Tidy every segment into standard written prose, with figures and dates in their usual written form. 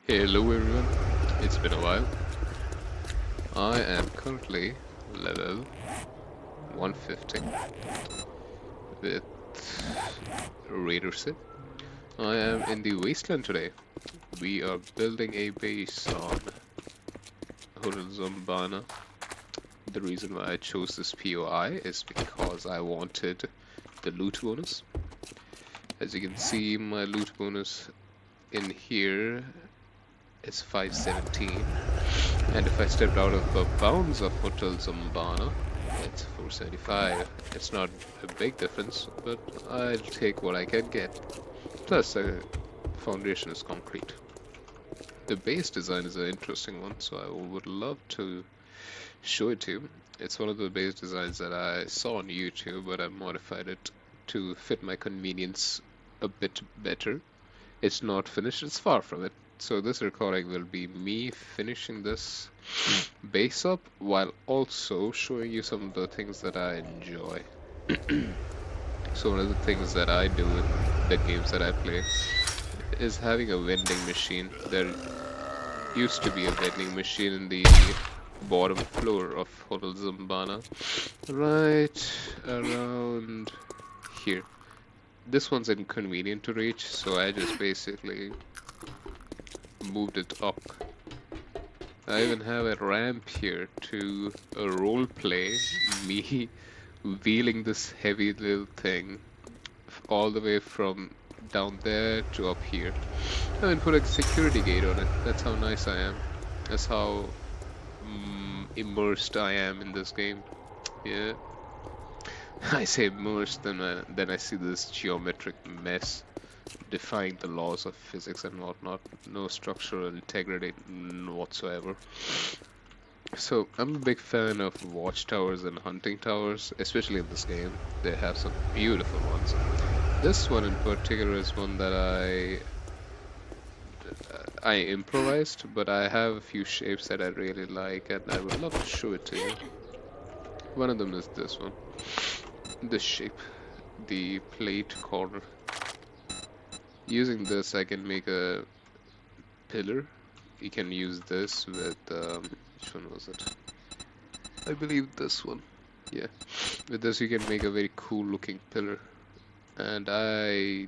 Hello everyone, it's been a while. I am currently level 150 with Raider Sid. I am in the wasteland today. We are building a base on Hotel Zombana. The reason why I chose this POI is because I wanted the loot bonus. As you can see, my loot bonus in here is 517, and if I stepped out of the bounds of Hotel Zombana, it's 475. It's not a big difference, but I'll take what I can get. Plus, the foundation is concrete. The base design is an interesting one, so I would love to show it to you. It's one of the base designs that I saw on YouTube, but I modified it to fit my convenience a bit better. It's not finished, it's far from it. So this recording will be me finishing this base up while also showing you some of the things that I enjoy. So one of the things that I do in the games that I play is having a vending machine. There used to be a vending machine in the bottom floor of Hotel Zumbana, right around here. This one's inconvenient to reach, so I just basically moved it up. I even have a ramp here to role play me wheeling this heavy little thing all the way from down there to up here. I even put a security gate on it. That's how nice I am. That's how immersed I am in this game. Yeah. I say immersed, then I see this geometric mess defying the laws of physics and whatnot. No structural integrity whatsoever. So I'm a big fan of watchtowers and hunting towers, especially in this game. They have some beautiful ones. This one in particular is one that I improvised, but I have a few shapes that I really like, and I would love to show it to you. One of them is this one. This shape, the plate corner. Using this, I can make a pillar. You can use this with, which one was it? I believe this one. Yeah. With this, you can make a very cool looking pillar. And I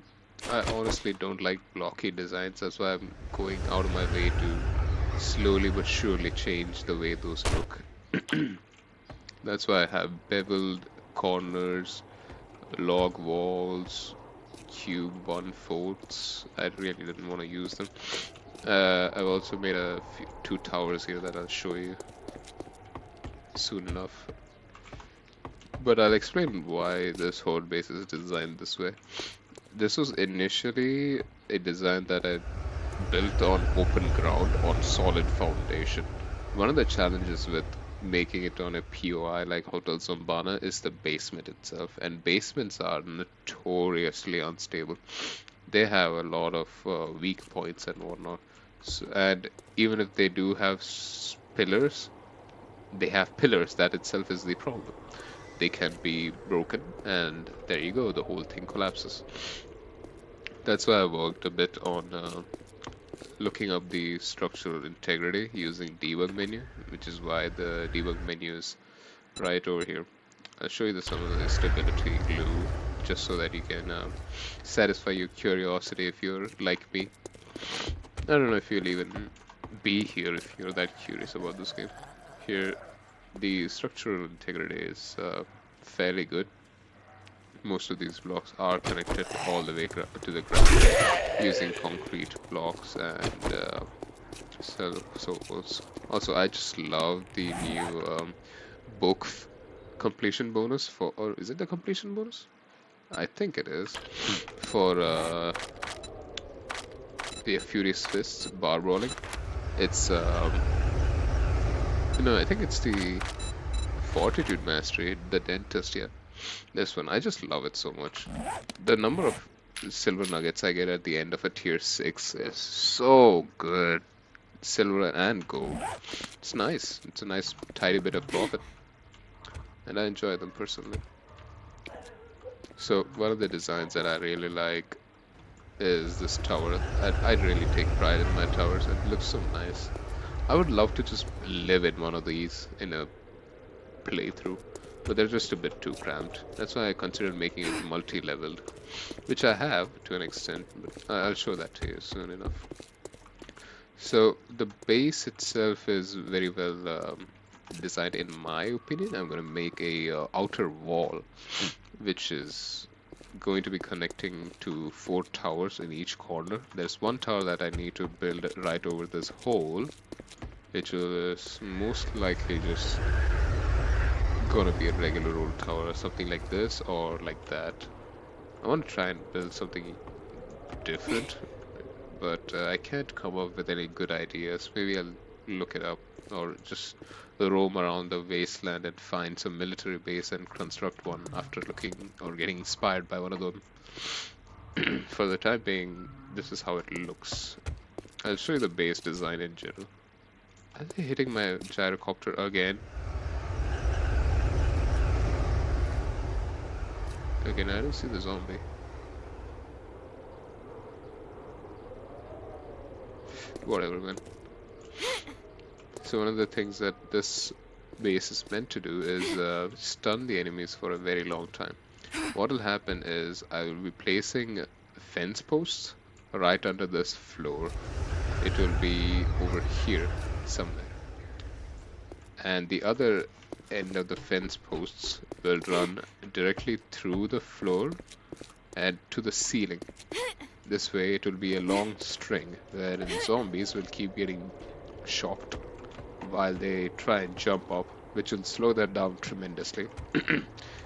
honestly don't like blocky designs. That's why I'm going out of my way to slowly but surely change the way those look. That's why I have beveled corners, log walls, cube 1/4. I really didn't want to use them. I've also made two towers here that I'll show you soon enough. But I'll explain why this whole base is designed this way. This was initially a design that I built on open ground on solid foundation. One of the challenges with making it on a POI like Hotel Zombana is the basement itself, and basements are notoriously unstable. They have a lot of weak points and whatnot. So, and even if they do have pillars, they have pillars. That itself is the problem. They can be broken, and there you go, the whole thing collapses. That's why I worked a bit on looking up the structural integrity using debug menu, which is why the debug menu is right over here. I'll show you some of the stability glue just so that you can satisfy your curiosity if you're like me. I don't know if you'll even be here if you're that curious about this game. Here, the structural integrity is fairly good. Most of these blocks are connected all the way to the ground using concrete blocks and so forth. Also, I just love the new book completion bonus for, or is it the completion bonus? I think it is for the Furious Fists bar rolling. It's no, I think it's the Fortitude Mastery, the Dentist. Yeah, this one. I just love it so much. The number of silver nuggets I get at the end of a tier 6 is so good. Silver and gold. It's nice. It's a nice tidy bit of profit. And I enjoy them personally. So one of the designs that I really like is this tower. I really take pride in my towers. It looks so nice. I would love to just live in one of these in a playthrough, but they're just a bit too cramped. That's why I considered making it multi-leveled, which I have to an extent, but I'll show that to you soon enough. So the base itself is very well designed in my opinion. I'm going to make a outer wall, which is going to be connecting to 4 towers in each corner. There's one tower that I need to build right over this hole, which is most likely just gonna be a regular old tower or something like this or like that. I want to try and build something different, but I can't come up with any good ideas. Maybe I'll look it up or just roam around the wasteland and find some military base and construct one after looking or getting inspired by one of them. For the time being, this is how it looks. I'll show you the base design in general. Are they hitting my gyrocopter again? Again, I don't see the zombie. Whatever, man. So one of the things that this base is meant to do is stun the enemies for a very long time. What will happen is I will be placing fence posts right under this floor. It will be over here somewhere. And the other end of the fence posts will run directly through the floor and to the ceiling. This way it will be a long string wherein zombies will keep getting shocked while they try and jump up, which will slow them down tremendously.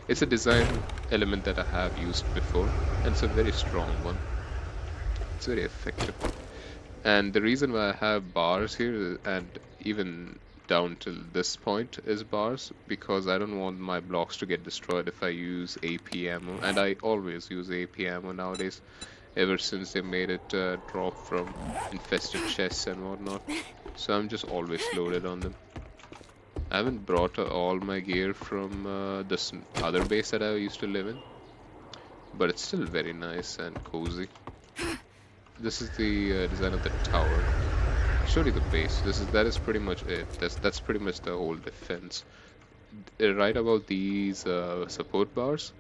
It's a design element that I have used before, and it's a very strong one. It's very effective. And the reason why I have bars here and even down till this point is bars because I don't want my blocks to get destroyed if I use AP ammo, and I always use AP ammo nowadays ever since they made it drop from infested chests and whatnot. So I'm just always loaded on them. I haven't brought all my gear from this other base that I used to live in, but it's still very nice and cozy. This is the design of the tower. I showed you the base. That is pretty much it. That's pretty much the whole defense. Right about these support bars,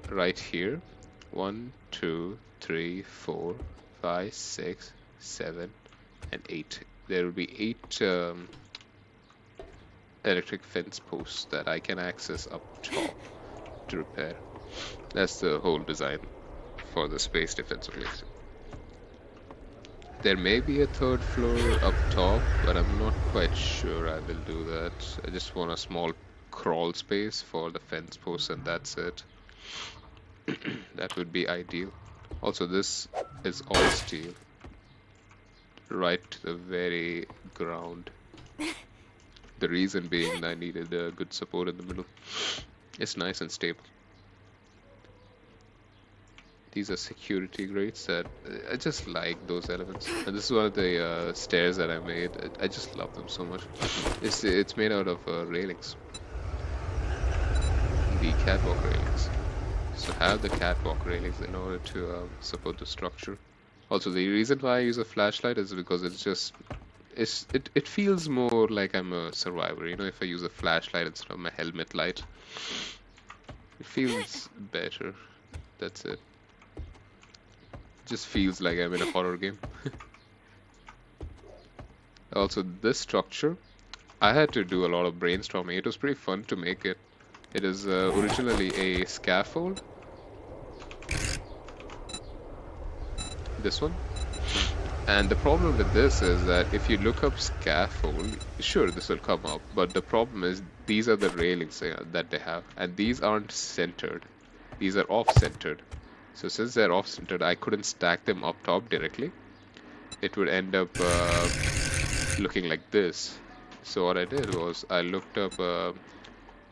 right here. 1, 2, 3, 4, 5, 6, 7, and 8. There will be 8 electric fence posts that I can access up top to repair. That's the whole design for the space defense of Lexington. There may be a third floor up top, but I'm not quite sure I will do that. I just want a small crawl space for the fence posts and that's it. That would be ideal. Also, this is all steel. Right to the very ground. The reason being I needed a good support in the middle. It's nice and stable. These are security grates that I just like those elements. And this is one of the stairs that I made. I just love them so much. It's made out of railings. The catwalk railings. So have the catwalk railings in order to support the structure. Also, the reason why I use a flashlight is because it feels more like I'm a survivor. You know, if I use a flashlight instead of my helmet light, it feels better. That's it. Just feels like I'm in a horror game. Also, this structure, I had to do a lot of brainstorming. It was pretty fun to make it. It is originally a scaffold. This one. And the problem with this is that if you look up scaffold, sure, this will come up. But the problem is these are the railings that they have. And these aren't centered. These are off-centered. So since they're off-centered, I couldn't stack them up top directly. It would end up looking like this. So what I did was I looked up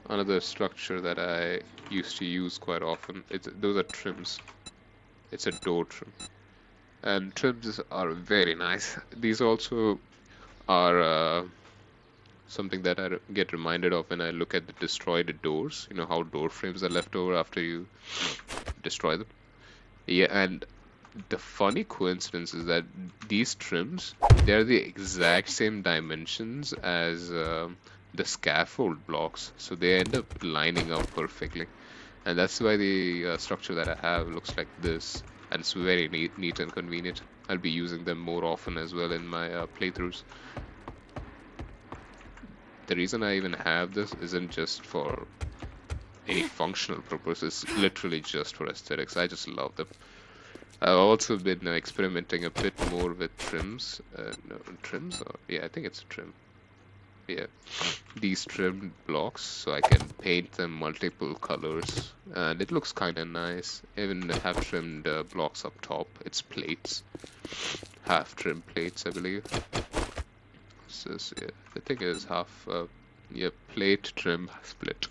another structure that I used to use quite often. Those are trims. It's a door trim. And trims are very nice. These also are something that I get reminded of when I look at the destroyed doors. You know how door frames are left over after you destroy them? Yeah, and the funny coincidence is that these trims, they're the exact same dimensions as the scaffold blocks, so they end up lining up perfectly. And that's why the structure that I have looks like this, and it's very neat and convenient. I'll be using them more often as well in my playthroughs. The reason I even have this isn't just for any functional purpose, it's literally just for aesthetics. I just love them. I've also been experimenting a bit more with trims. No, trims? Or, yeah, I think it's a trim. Yeah, these trimmed blocks, so I can paint them multiple colors, and it looks kind of nice. Even have trimmed blocks up top. It's plates, half trimmed plates, I believe. So yeah, the thing is half, yeah, plate trim split.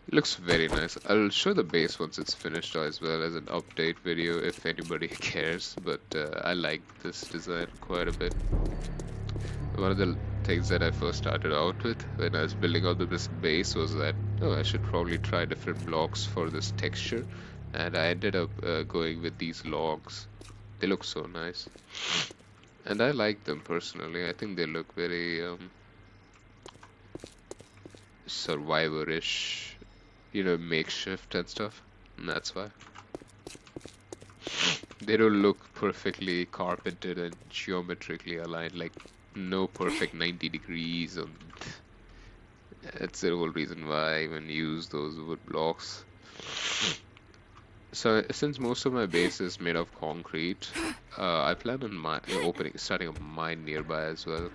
It looks very nice. I'll show the base once it's finished as well as an update video if anybody cares, but I like this design quite a bit. One of the things that I first started out with when I was building out this base was that, oh, I should probably try different blocks for this texture, and I ended up going with these logs. They look so nice, and I like them personally. I think they look very survivor-ish, you know, makeshift and stuff, and that's why. They don't look perfectly carpeted and geometrically aligned, like no perfect 90 degrees. And that's the whole reason why I even use those wood blocks. So since most of my base is made of concrete, I plan on starting a mine nearby as well.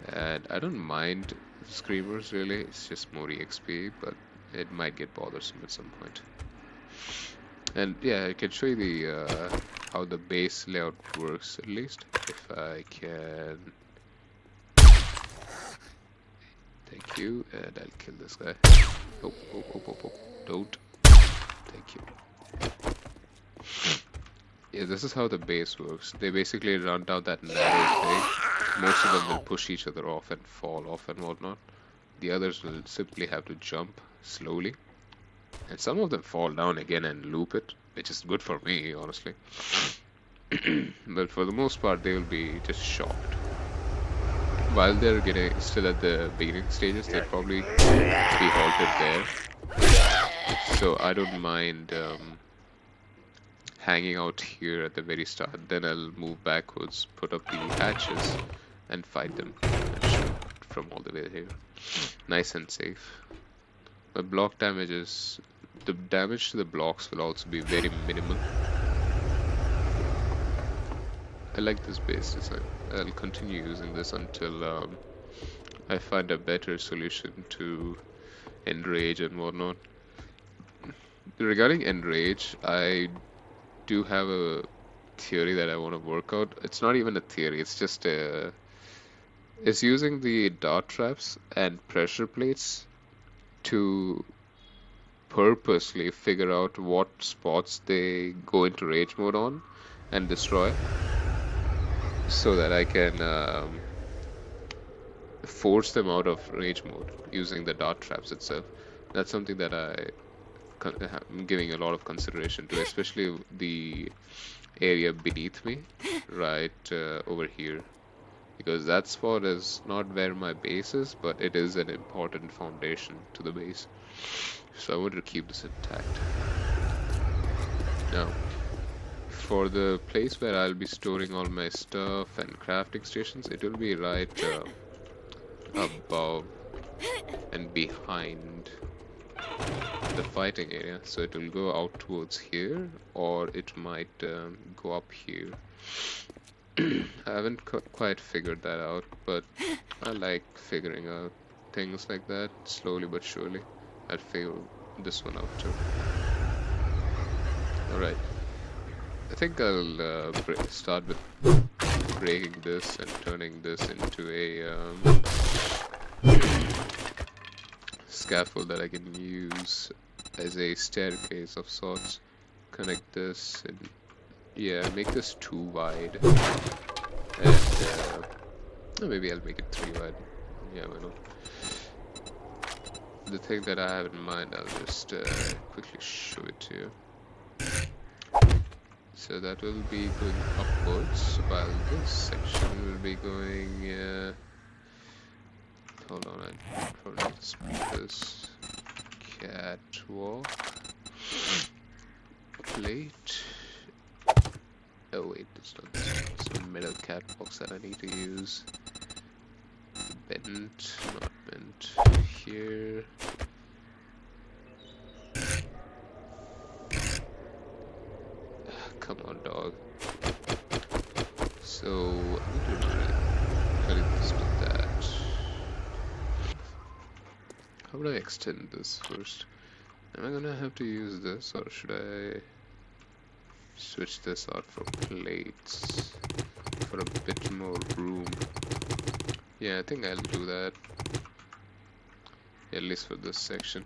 And I don't mind screamers really, it's just more EXP, but it might get bothersome at some point. And yeah, I can show you the how the base layout works at least, if I can. Thank you, and I'll kill this guy. Oh, don't. Thank you. Yeah, this is how the base works. They basically run down that narrow thing. Most of them will push each other off and fall off and whatnot. The others will simply have to jump slowly. And some of them fall down again and loop it, which is good for me, honestly. But for the most part, they will be just shocked. While they're getting still at the beginning stages, they'll probably be halted there. So I don't mind hanging out here at the very start. Then I'll move backwards, put up the hatches, and fight them and shoot from all the way here. Nice and safe. The block damages, the damage to the blocks will also be very minimal. I like this base design. I'll continue using this until I find a better solution to enrage and whatnot. Regarding enrage, I do have a theory that I want to work out. It's not even a theory, it's just it's using the dot traps and pressure plates to purposely figure out what spots they go into rage mode on and destroy, so that I can force them out of rage mode using the dot traps itself. That's something that I'm giving a lot of consideration to, especially the area beneath me, right over here, because that spot is not where my base is, but it is an important foundation to the base. So I wanted to keep this intact. Now, for the place where I'll be storing all my stuff and crafting stations, it will be right above and behind the fighting area. So it will go out towards here, or it might go up here. I haven't quite figured that out, but I like figuring out things like that slowly but surely. I'll figure this one out too. Alright, I think I'll start with breaking this and turning this into a scaffold that I can use as a staircase of sorts. Connect this and yeah, make this 2 wide, and maybe I'll make it 3 wide. Yeah, why not? The thing that I have in mind, I'll just quickly show it to you. So that will be going upwards, while this section will be going. Hold on, I probably need to speed this. Catwalk. Plate. Oh wait, it's not this one. It's some metal catwalks that I need to use. Bent, not bent. Here. Come on, dog. So I need to really this with that. How would I extend this first? Am I gonna have to use this, or should I switch this out for plates for a bit more room? Yeah, I think I'll do that. At least for this section.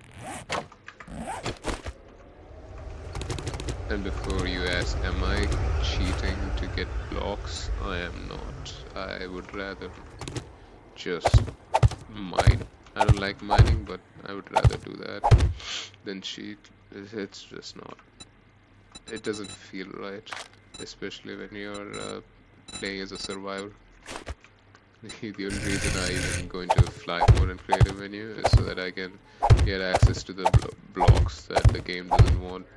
And before you ask, am I cheating to get blocks? I am not. I would rather just mine. I don't like mining, but I would rather do that than cheat. It's just not. It doesn't feel right, especially when you're playing as a survivor. The only reason I even go into fly mode and create a menu is so that I can get access to the blocks that the game doesn't want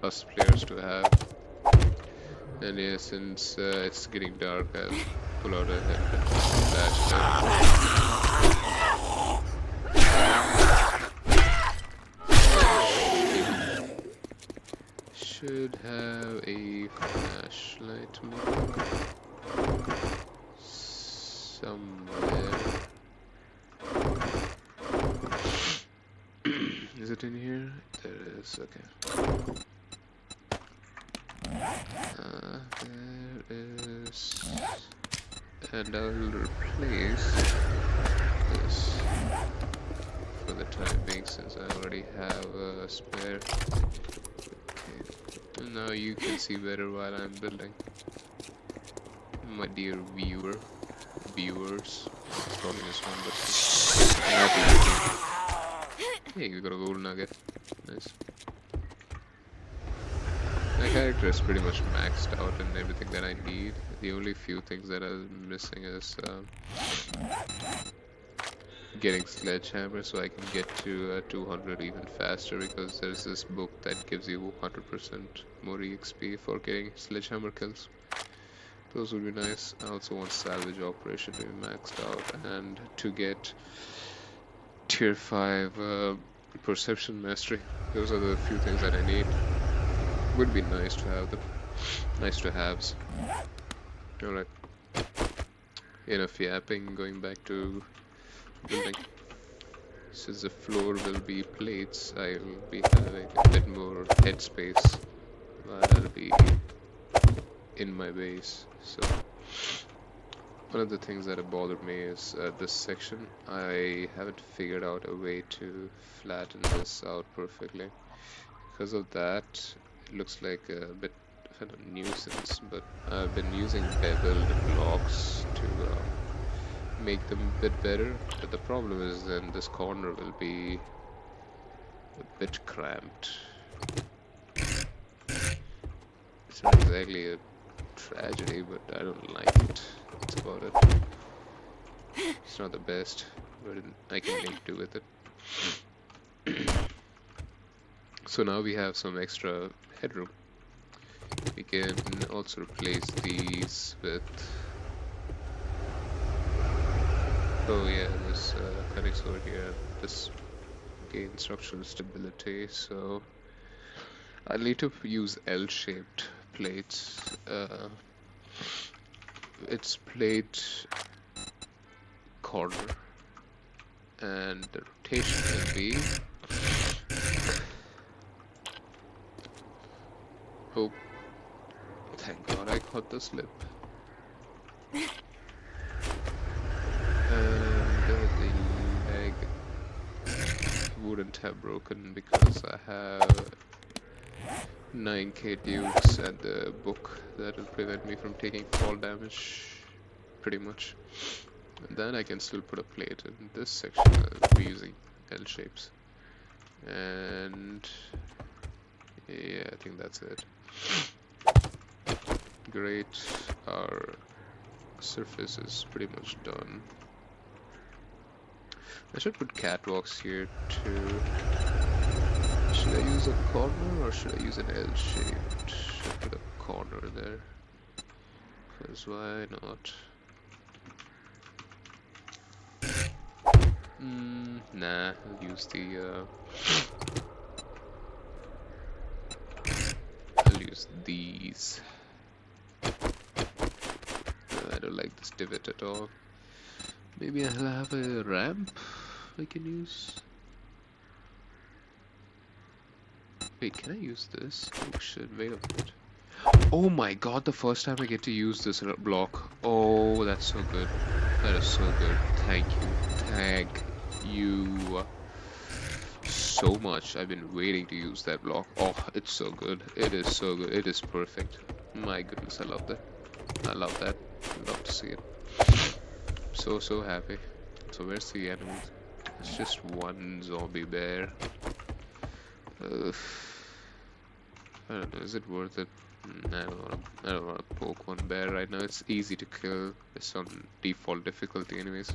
us players to have. And yeah, since it's getting dark, I'll pull out a flashlight. Should have a flashlight somewhere. Is it in here? There it is, okay. There is, and I'll replace this for the time being since I already have a spare. Okay. And now you can see better while I'm building. My dear viewers. It's probably just one, but hey, we got a gold nugget. Nice. My character is pretty much maxed out in everything that I need. The only few things that I'm missing is getting sledgehammer so I can get to 200 even faster, because there's this book that gives you 100% more EXP for getting sledgehammer kills. Those would be nice. I also want salvage operation to be maxed out, and to get tier 5 perception mastery. Those are the few things that I need. Would be nice to have them. Nice to haves. Alright. Enough yapping, going back to building. Since the floor will be plates, I will be having a bit more headspace while I'll be in my base. So one of the things that have bothered me is this section. I haven't figured out a way to flatten this out perfectly. Because of that, it looks like a bit of a nuisance, but I've been using beveled blocks to make them a bit better. But the problem is then this corner will be a bit cramped. It's not exactly a tragedy, but I don't like it. That's about it. It's not the best, but I can make do with it. So now we have some extra headroom. We can also replace these with... Oh yeah, this connects over here. This gains structural stability, so I'll need to use L-shaped plates. It's plate corner, and the rotation will be... Oh, thank God I caught the slip. And the leg wouldn't have broken because I have 9k dukes and the book that will prevent me from taking fall damage, pretty much. And then I can still put a plate in this section. I'll be using L shapes. And yeah, I think that's it. Great. Our surface is pretty much done. I should put catwalks here too. Should I use a corner or should I use an L-shaped? Should put a corner there. Because why not? Nah, I'll use the I'll use these. I don't like this divot at all. Maybe I'll have a ramp I can use. Wait, can I use this? Oh shit, wait a minute. Oh my god, the first time I get to use this block. Oh, that's so good. That is so good. Thank you. Thank you so much. I've been waiting to use that block. Oh, it's so good. It is so good. It is perfect. My goodness, I love that. I love that. I love to see it. So happy. So where's the enemy? It's just one zombie bear. I don't know, is it worth it? I don't wanna poke one bear right now. It's easy to kill. It's on default difficulty anyways.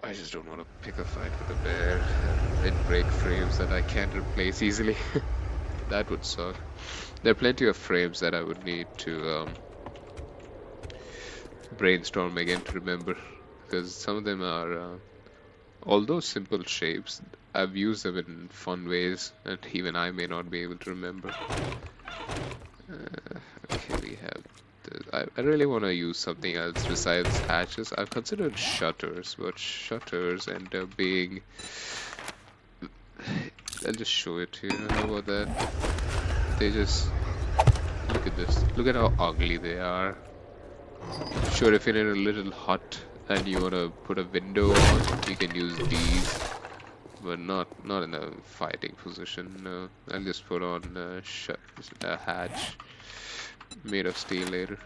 I just don't want to pick a fight with a bear and break frames that I can't replace easily. That would suck. There are plenty of frames that I would need to brainstorm again to remember, because some of them are, although simple shapes, I've used them in fun ways, and even I may not be able to remember. Okay, we have this. I really want to use something else besides hatches. I've considered shutters, but shutters end up being... I'll just show it to you. How about that? They just... Look at this. Look at how ugly they are. Sure, if you're in a little hut and you want to put a window on, you can use these. But not in a fighting position. No, I'll just put on a hatch made of steel later.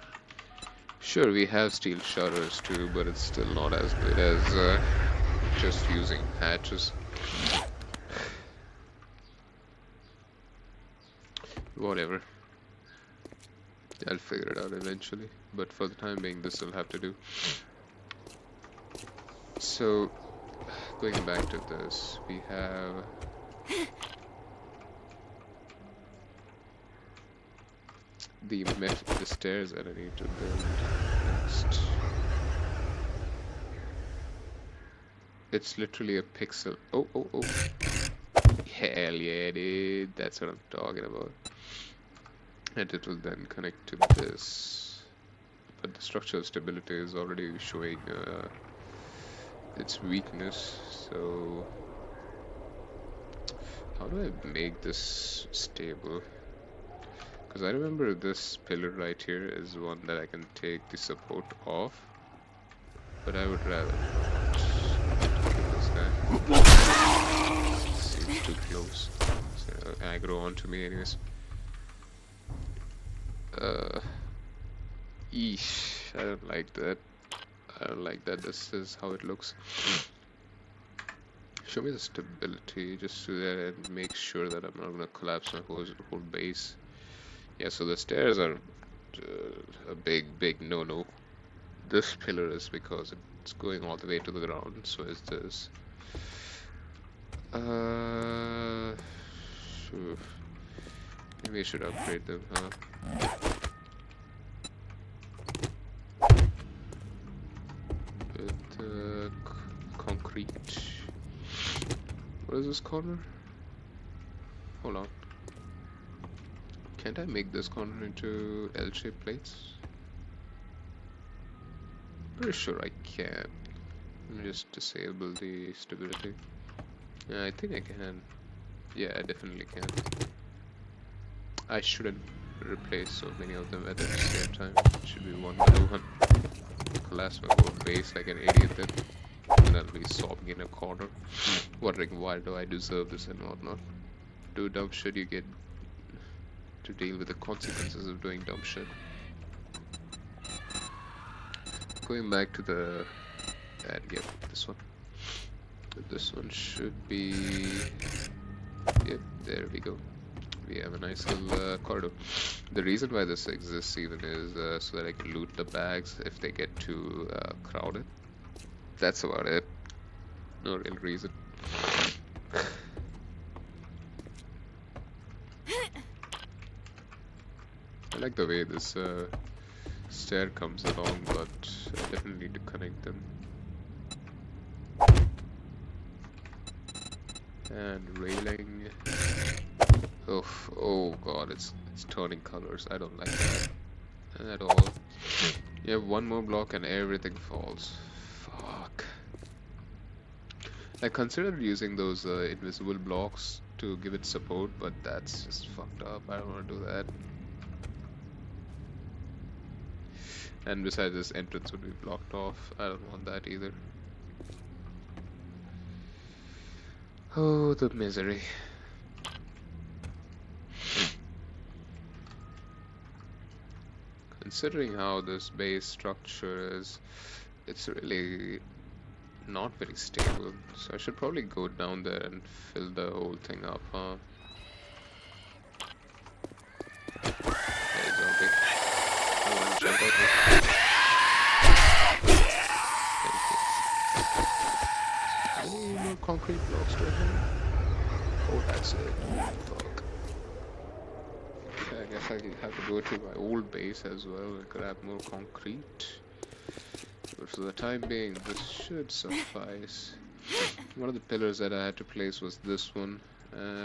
Sure, we have steel shutters too, but it's still not as good as just using hatches. Whatever. I'll figure it out eventually, but for the time being, this will have to do. So, going back to this, we have the stairs that I need to build next. It's literally a pixel. Oh. Hell yeah, dude. That's what I'm talking about. And it will then connect to this. But the structural stability is already showing its weakness. So how do I make this stable? Because I remember this pillar right here is one that I can take the support off, but I would rather not kill this guy. Seems too close. So aggro onto me anyways. Eesh, I don't like that. I don't like that. This is how it looks. Show me the stability just so that and make sure that I'm not gonna collapse my whole base. Yeah, so the stairs are a big no-no. This pillar is because it's going all the way to the ground, so is this. Sure. Maybe I should upgrade them, huh? With concrete. What is this corner? Hold on. Can't I make this corner into L-shaped plates? Pretty sure I can. Let me just disable the stability. Yeah, I think I can. Yeah, I definitely can. I shouldn't replace so many of them at the same time. It should be one by one. Collapse my whole base like an idiot then. And I'll be sobbing in a corner, wondering why do I deserve this and whatnot. Do dumb shit, you get to deal with the consequences of doing dumb shit. Going back to the ad, yep, this one. This one should be, yep, there we go. we have a nice little corridor. The reason why this exists even is so that I can loot the bags if they get too crowded. That's about it. No real reason. I like the way this stair comes along, but I definitely need to connect them. And railing. Oh god, it's turning colors. I don't like that at all. You have one more block and everything falls. Fuck. I considered using those invisible blocks to give it support, but that's just fucked up. I don't want to do that. And besides, this entrance would be blocked off. I don't want that either. Oh, the misery. Considering how this base structure is, it's really not very stable. So I should probably go down there and fill the whole thing up, huh? Hey, zombie. I want to jump at me. Thank you. Any more concrete blocks to him? Oh, that's it. Fuck. Yeah, I guess I have to go to my old base as well and grab more concrete. But for the time being, this should suffice. One of the pillars that I had to place was this one.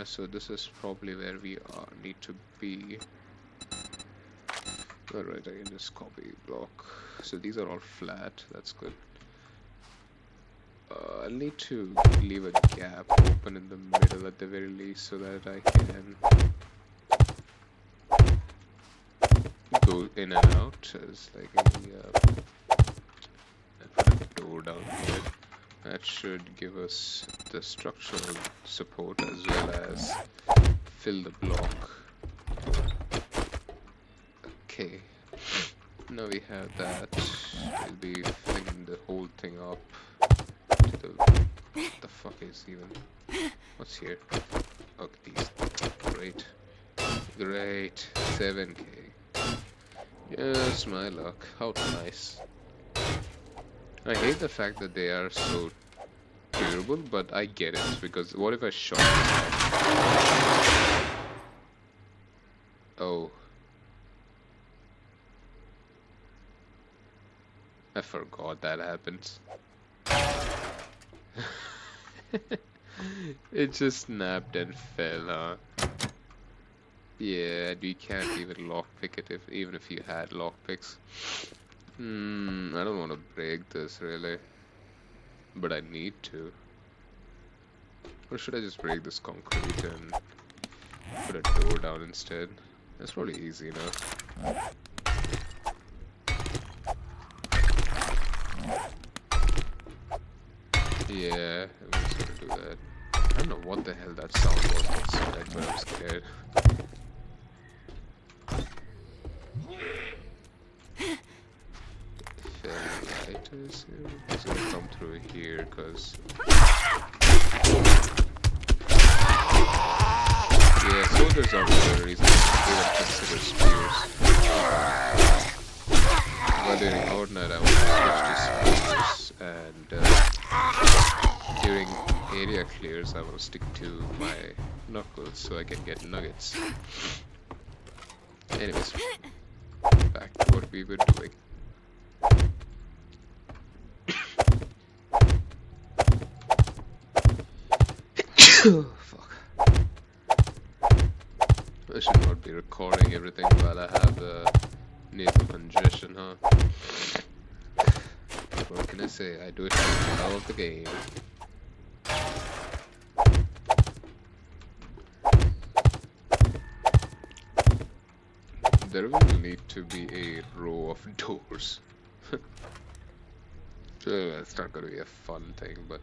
So this is probably where we need to be. Alright, I can just copy block. So these are all flat, that's good. I'll need to leave a gap open in the middle at the very least so that I can go in and out as like I put a door down here. That should give us the structural support as well as fill the block. Okay, now we have that. We'll be filling the whole thing up to the... What the fuck is even... What's here? Okay, these. Great. Great. 7k. Yes, my luck. How nice. I hate the fact that they are so durable, but I get it, because what if I shot them? Oh. I forgot that happens. It just snapped and fell, huh? Yeah, and you can't even lockpick it even if you had lockpicks. I don't want to break this really, but I need to. Or should I just break this concrete and put a door down instead? That's probably easy enough. Yeah, I'm just gonna do that. I don't know what the hell that sound was outside, but I'm scared. Lighters here. He's gonna come through here, cause yeah, soldiers are very reason they don't consider spears. While during Horde Night I want to switch to spears, and during area clears I want to stick to my knuckles so I can get nuggets. Anyways, back to what we were doing. Fuck. I should not be recording everything while I have nasal congestion, huh? What can I say? I do it for the hell of the game. There will need to be a row of doors. So it's not gonna be a fun thing, but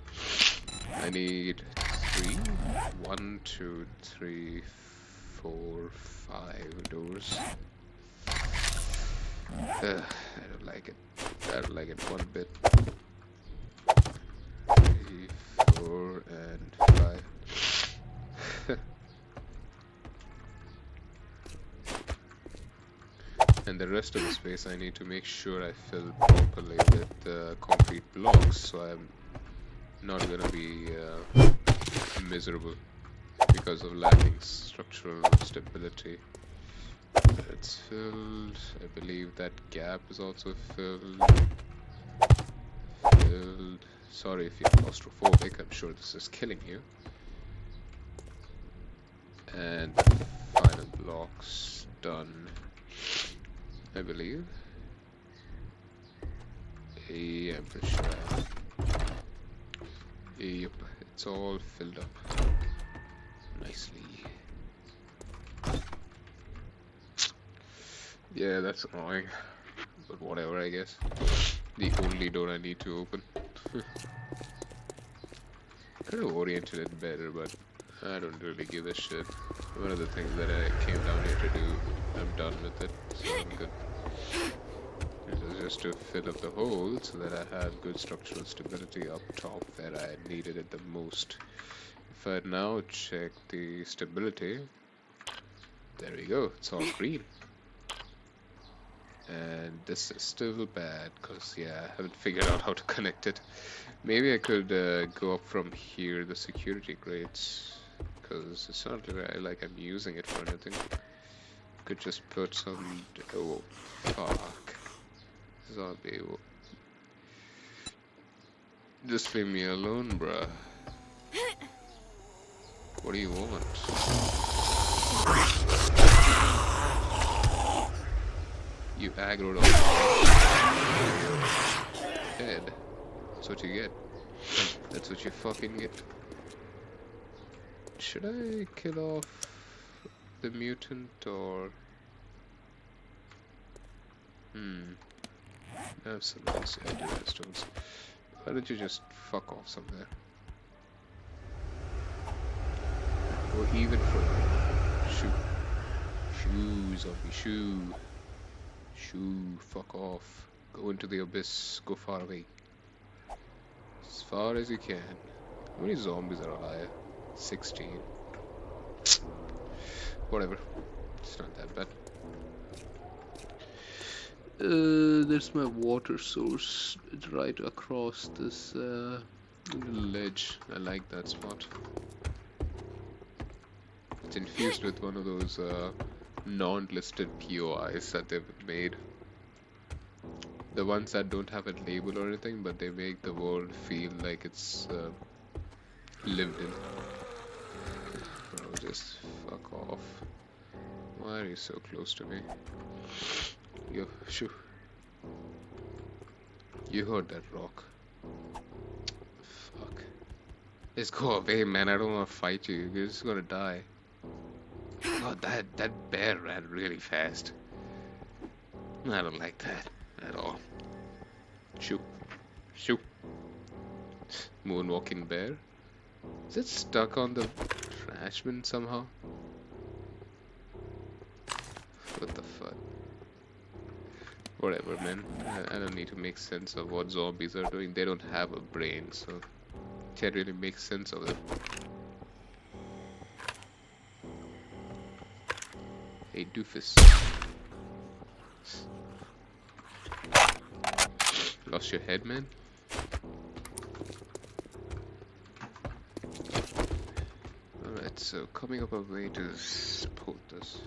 I need 3, 1, 2, 3, 4, 5 doors. I don't like it. I don't like it one bit. 3, 4, and 5. And the rest of the space I need to make sure I fill properly with concrete blocks, so I'm not gonna be miserable because of lacking structural stability. It's filled. I believe that gap is also filled. Sorry if you're claustrophobic, I'm sure this is killing you. And the final blocks done, I believe. Yeah, I'm pretty sure. Yep, it's all filled up nicely. Yeah, that's annoying, but whatever, I guess. The only door I need to open. Could have oriented it better, but I don't really give a shit. One of the things that I came down here to do, I'm done with it, so I'm good. It was just to fill up the hole so that I have good structural stability up top where I needed it the most. If I now check the stability, there we go, it's all green. And this is still bad because, yeah, I haven't figured out how to connect it. Maybe I could go up from here, the security grates, because it's not like I'm using it for anything. Could just put some... oh, fuck. Zombie. Just leave me alone, bruh. What do you want? You aggroed on head. That's what you get. That's what you fucking get. Should I kill off the mutant or... I have some nice idea stones. Why don't you just fuck off somewhere? Or even further. Shoo. Shoo, zombie, shoo. Shoo, fuck off. Go into the abyss, go far away. As far as you can. How many zombies are alive? 16. Whatever. It's not that bad. There's my water source. It's right across this ledge. I like that spot. It's infused with one of those non-listed POIs that they've made. The ones that don't have a label or anything, but they make the world feel like it's lived in. Bro, just fuck off. Why are you so close to me? Yo, shoo. You heard that rock. Fuck. Just go away, man. I don't want to fight you. You're just gonna die. God, that bear ran really fast. I don't like that at all. Shoo. Shoo. Moonwalking bear. Is it stuck on the trash bin somehow? What the fuck? Whatever, man. I don't need to make sense of what zombies are doing. They don't have a brain, so can't really make sense of it. Hey, doofus. Lost your head, man? Alright, so coming up a way to support this.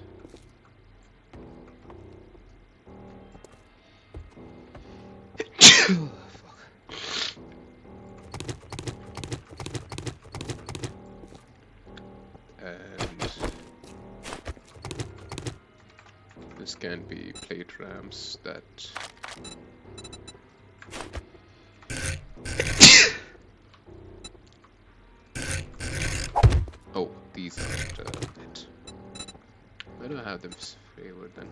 Oh, fuck. And this can be plate ramps that oh, these aren't it. Why do I have them favored then?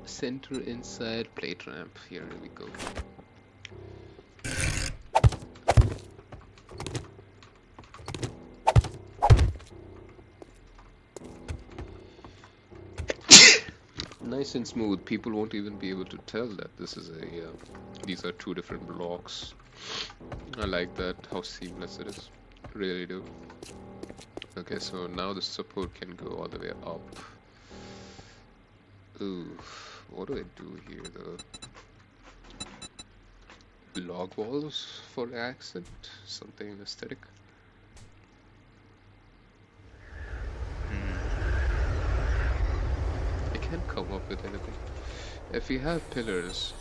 Center inside plate ramp. Here we go. Nice and smooth. People won't even be able to tell that this is a these are two different blocks. I like that, how seamless it is. Really do. Okay, so now the support can go all the way up. Ooh, what do I do here though? Log walls for accent? Something aesthetic? I can't come up with anything. If we have pillars,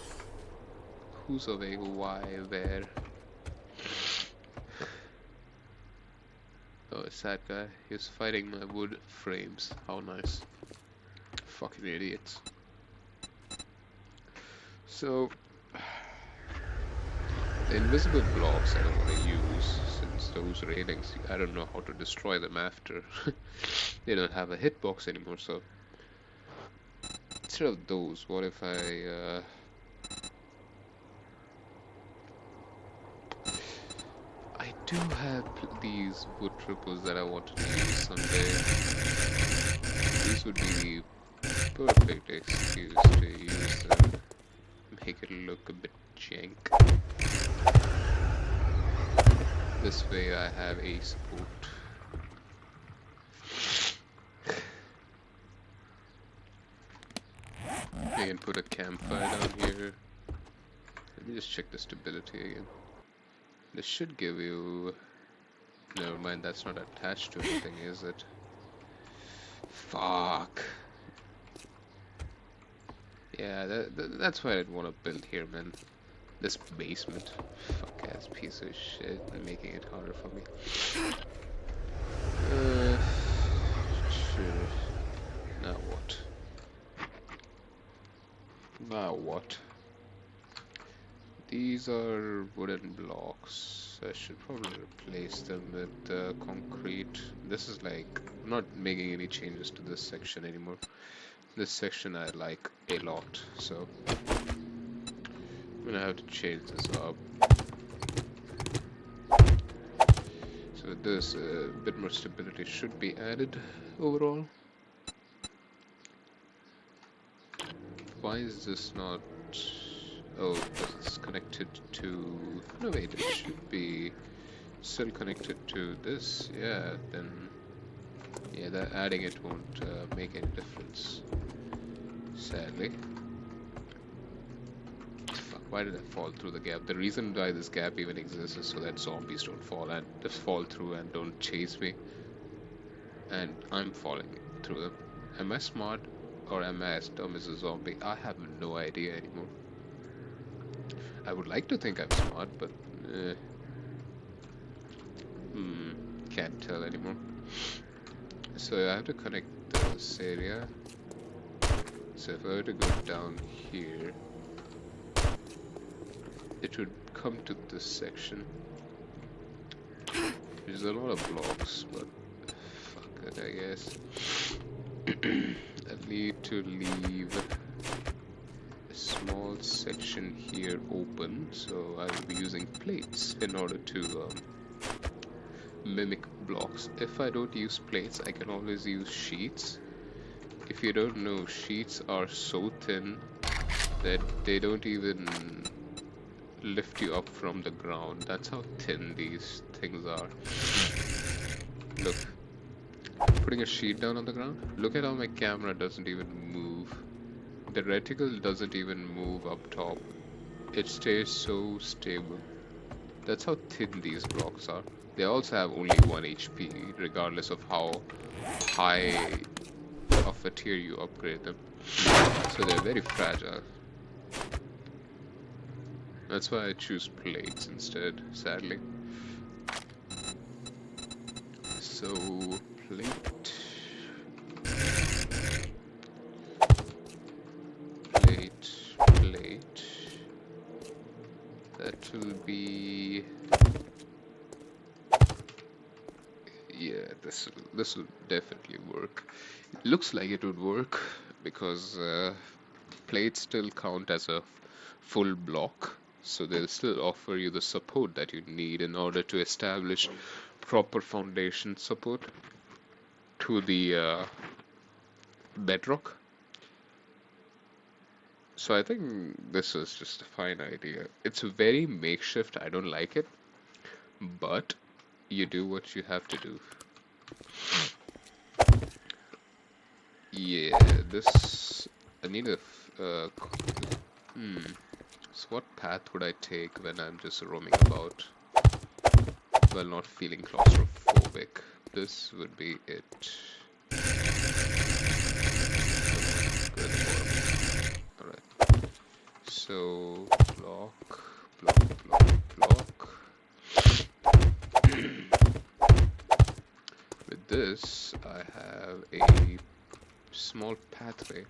who's away, why, where? Oh, it's that guy. He's fighting my wood frames. How nice. Fucking idiots. So, the invisible blocks I don't want to use, since those railings, I don't know how to destroy them after. They don't have a hitbox anymore, so instead of those, what if I do have these wood triples that I wanted to use someday. These would be perfect excuse to use them, make it look a bit jank. This way I have a support. I can put a campfire down here. Let me just check the stability again. This should give you... Never mind, that's not attached to anything, is it? Fuck. Yeah, that's why I'd want to build here, man. This basement. Fuck ass piece of shit. Making it harder for me. Sure. Now what? Now what? These are wooden blocks. I should probably replace them with concrete. This is like, I'm not making any changes to this section anymore. This section I like a lot, so I'm gonna have to change this up. So this a bit more stability should be added overall. Why is this not... Oh, because it's connected to... No wait, it should be still connected to this. Yeah, then... Yeah, that adding it won't make any difference. Sadly. Fuck, why did I fall through the gap? The reason why this gap even exists is so that zombies don't fall and just fall through and don't chase me. And I'm falling through them. Am I smart or am I as dumb as a zombie? I have no idea anymore. I would like to think I'm smart, but can't tell anymore. So I have to connect this area. So if I were to go down here, it would come to this section. There's a lot of blocks, but fuck it, I guess. I need to leave a small section here open, so I will be using plates in order to mimic blocks. If I don't use plates, I can always use sheets. If you don't know, sheets are so thin that they don't even lift you up from the ground. That's how thin these things are. Look, putting a sheet down on the ground, look at how my camera doesn't even move. The reticle doesn't even move up top. It stays so stable. That's how thin these blocks are. They also have only 1 HP, regardless of how high of a tier you upgrade them. So they're very fragile. That's why I choose plates instead, sadly. So, plate. Plate. That will be... Yeah, this will definitely work. It looks like it would work because plates still count as a full block, so they'll still offer you the support that you need in order to establish proper foundation support to the bedrock. So I think this is just a fine idea. It's very makeshift, I don't like it, but you do what you have to do. Yeah, this I need a. So what path would I take when I'm just roaming about while not feeling claustrophobic? This would be it. Go to the bottom. Alright. So block, block, block, block. With this, I have a small pathway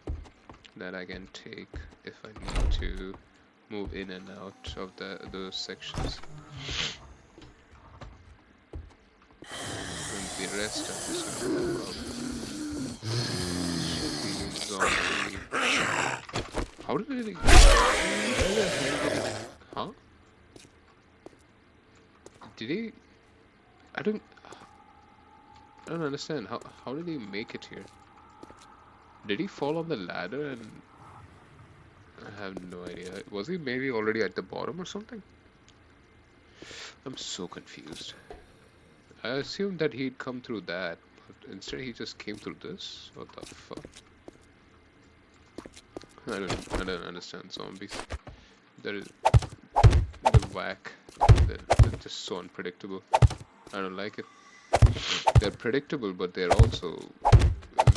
that I can take if I need to move in and out of those sections. And the rest I'm just gonna move up. Should be zombie. How did it? Where the hell did it? Huh? Did he? I don't understand. How did he make it here? Did he fall on the ladder and? I have no idea. Was he maybe already at the bottom or something? I'm so confused. I assumed that he'd come through that, but instead he just came through this? What the fuck? I don't understand zombies. They're whack. They're just so unpredictable. I don't like it. They're predictable, but they're also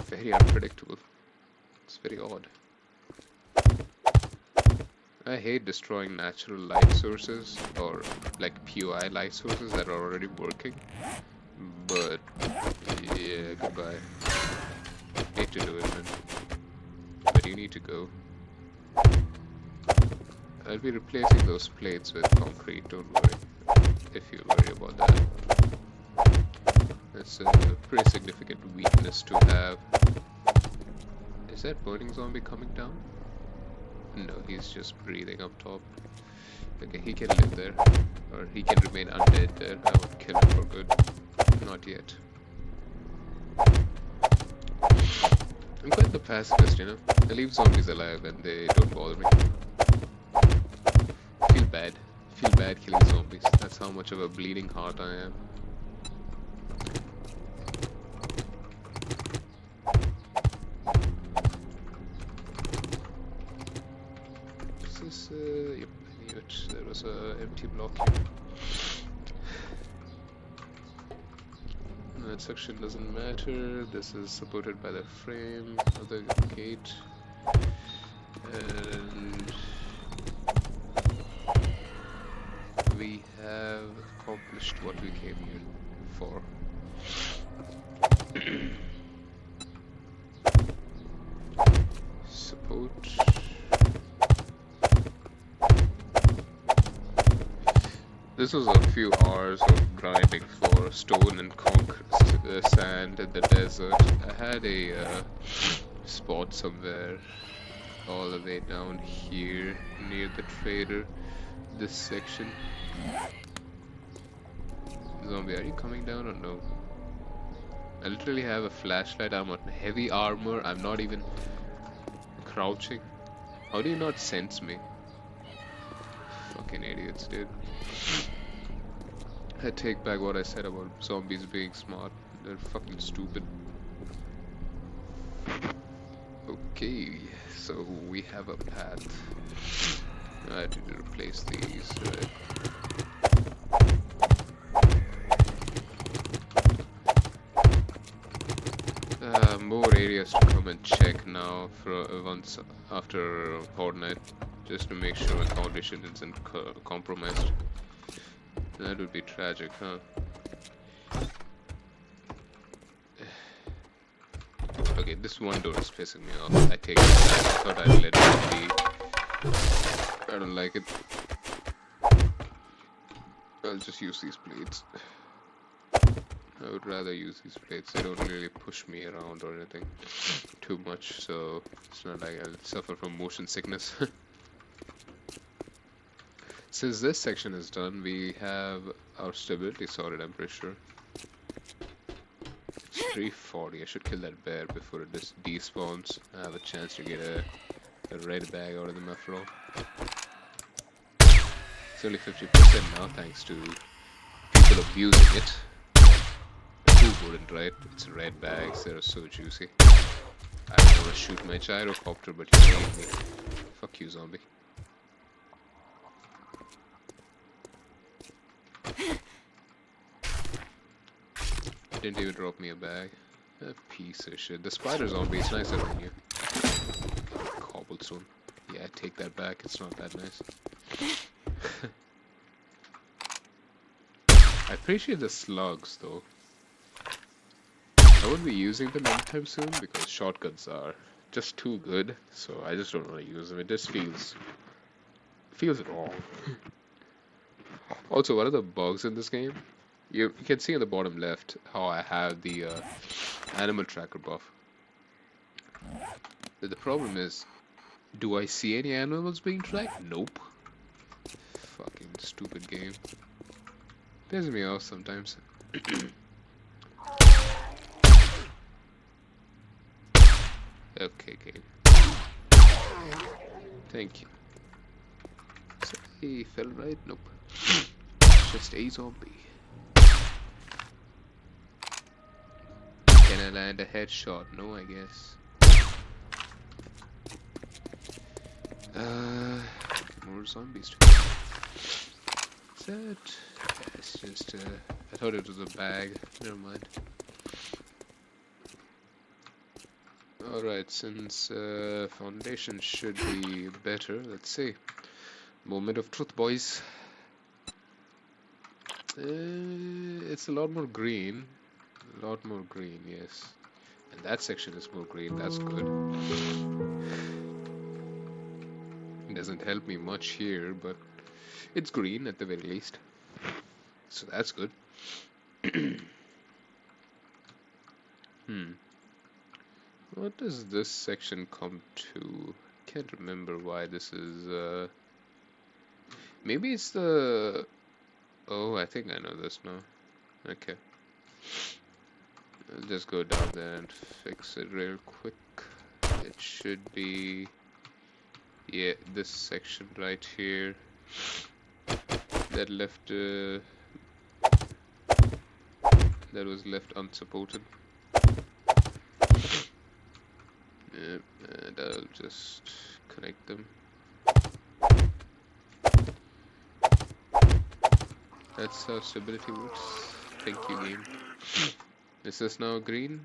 very unpredictable. It's very odd. I hate destroying natural light sources or like POI light sources that are already working. But yeah, goodbye. Hate to do it, man. But you need to go. I'll be replacing those plates with concrete, don't worry. If you worry about that. That's a pretty significant weakness to have. Is that burning zombie coming down? No, he's just breathing up top. Okay, he can live there. Or he can remain undead there. I won't kill him for good. Not yet. I'm quite the pacifist, you know. I leave zombies alive and they don't bother me. Feel bad. Feel bad killing zombies. That's how much of a bleeding heart I am. Yep, I knew it. There was an empty block here. That section doesn't matter. This is supported by the frame of the gate. And we have accomplished what we came here for. Support. This was a few hours of grinding for stone and concrete, sand in the desert. I had a spot somewhere all the way down here near the trader. This section. Zombie, are you coming down or no? I literally have a flashlight. I'm on heavy armor. I'm not even crouching. How do you not sense me? Fucking idiots, dude. I take back what I said about zombies being smart. They're fucking stupid. Okay, so we have a path. I need to replace these. More areas to come and check now for once after Horde, just to make sure my condition isn't compromised. That would be tragic, huh? Okay, this one door is pissing me off. I take it back. I thought I'd let it be. I don't like it. I'll just use these plates. I would rather use these plates. They don't really push me around or anything too much, so it's not like I'll suffer from motion sickness. Since this section is done, we have our stability sorted, I'm pretty sure. It's 340. I should kill that bear before it despawns. I have a chance to get a red bag out of the muffler. It's only 50% now, thanks to people abusing it. Who wouldn't, right? It's red bags, they're so juicy. I don't want to shoot my gyrocopter, but you made me. Fuck you, zombie. Didn't even drop me a bag. A piece of shit. The spider zombie is nicer than you. Cobblestone. Yeah, take that back. It's not that nice. I appreciate the slugs, though. I won't be using them anytime soon because shotguns are just too good. So I just don't want to use them. It just feels wrong. Also, one of the bugs in this game, you can see on the bottom left how I have the animal tracker buff. The problem is, do I see any animals being tracked? Nope. Fucking stupid game. Pisses me off sometimes. Okay, game. Thank you. So, he fell right? Nope. Just a zombie. Can I land a headshot? No, I guess. More zombies. Is that? Yeah, it's just. I thought it was a bag. Never mind. Alright, since foundation should be better, let's see. Moment of truth, boys. It's a lot more green. A lot more green, yes. And that section is more green, that's good. It doesn't help me much here, but it's green at the very least. So that's good. What does this section come to? Can't remember why this is, maybe it's the... Oh, I think I know this now. Okay. I'll just go down there and fix it real quick. It should be... Yeah, this section right here. That left... that was left unsupported. Yep, and I'll just connect them. That's how stability works. Thank you, game. Is this now green?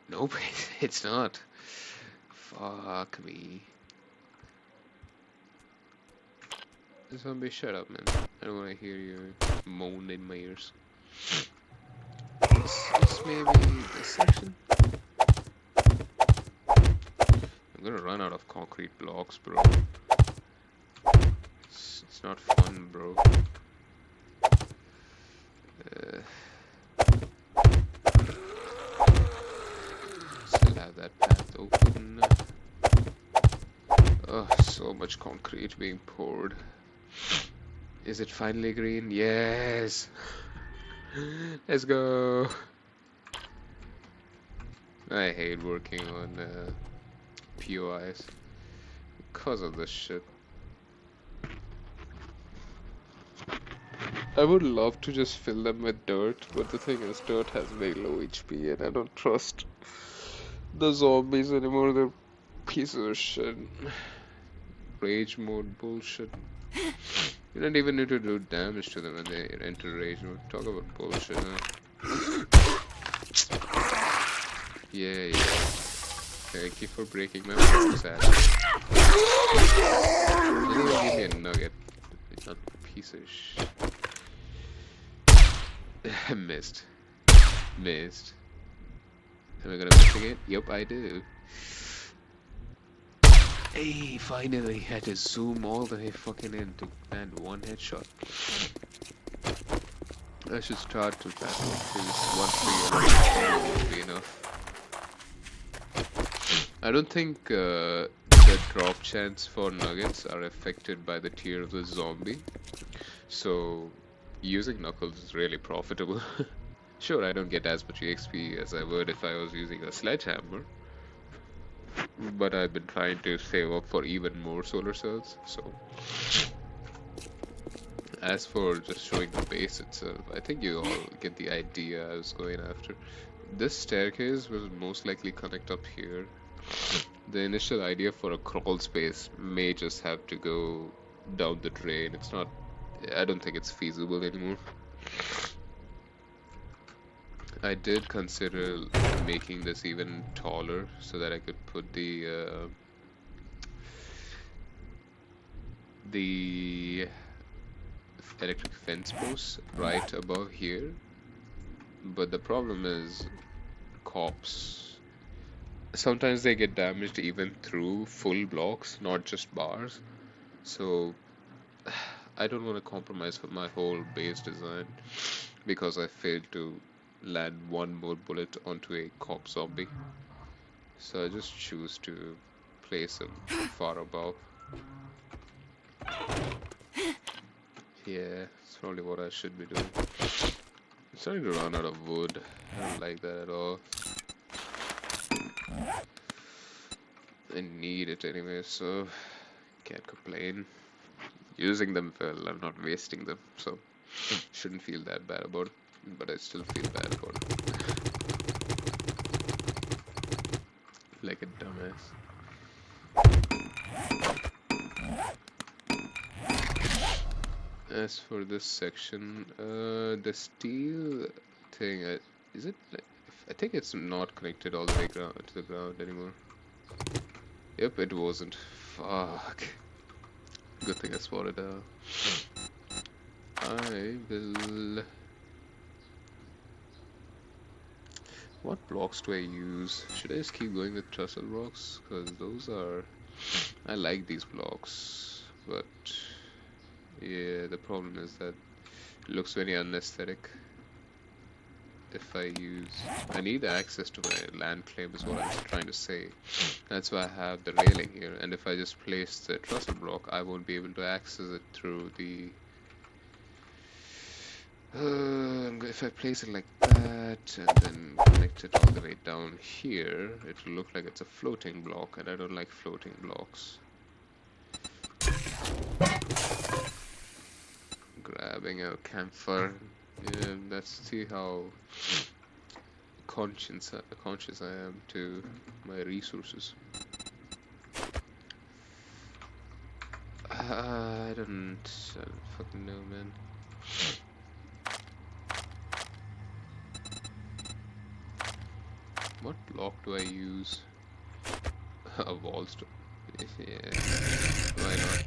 Nope, it's not. Fuck me. Zombie, shut up, man. I don't want to hear your moan in my ears. This maybe this section? I'm gonna run out of concrete blocks, bro. It's not fun, bro. Still have that path open. Oh, so much concrete being poured. Is it finally green? Yes! Let's go! I hate working on POIs because of this shit. I would love to just fill them with dirt, but the thing is, dirt has very low HP and I don't trust the zombies anymore. They're pieces of shit. Rage mode bullshit. You don't even need to do damage to them when they enter rage mode. Talk about bullshit, huh? Yeah. Thank you for breaking my sad. You didn't even give me a nugget. It's not a piece of shit. Missed. Am I gonna miss again? Yup, I do. Hey, finally had to zoom all the way fucking in to land one headshot. I should start to that one free would be enough. I don't think the drop chance for nuggets are affected by the tier of the zombie, so using knuckles is really profitable. Sure, I don't get as much XP as I would if I was using a sledgehammer, but I've been trying to save up for even more solar cells, so... As for just showing the base itself, I think you all get the idea I was going after. This staircase will most likely connect up here. The initial idea for a crawl space may just have to go down the drain. It's not, I don't think it's feasible anymore. I did consider making this even taller so that I could put the electric fence posts right above here, but the problem is cops. Sometimes they get damaged even through full blocks, not just bars. So I don't want to compromise with my whole base design because I failed to land one more bullet onto a cop zombie. So I just choose to place him far above. Yeah, it's probably what I should be doing. I'm starting to run out of wood. I don't like that at all. I need it anyway, so can't complain. Using them well, I'm not wasting them, so shouldn't feel that bad about it, but I still feel bad about it. Like a dumbass. As for this section, the steel thing, is it like, I think it's not connected all the way to the ground anymore. Yep, it wasn't. Fuck. Good thing I spotted out. I will... What blocks do I use? Should I just keep going with trestle blocks? Because those are... I like these blocks, but... Yeah, the problem is that it looks very unaesthetic. If I use... I need access to my land claim is what I'm trying to say. That's why I have the railing here, and if I just place the trestle block, I won't be able to access it through the... if I place it like that, and then connect it all the way down here, it will look like it's a floating block, and I don't like floating blocks. Grabbing a campfire. Yeah, let's see how conscious I am to my resources. I don't fucking know, man. What block do I use? A wall stone. Yeah. Why not?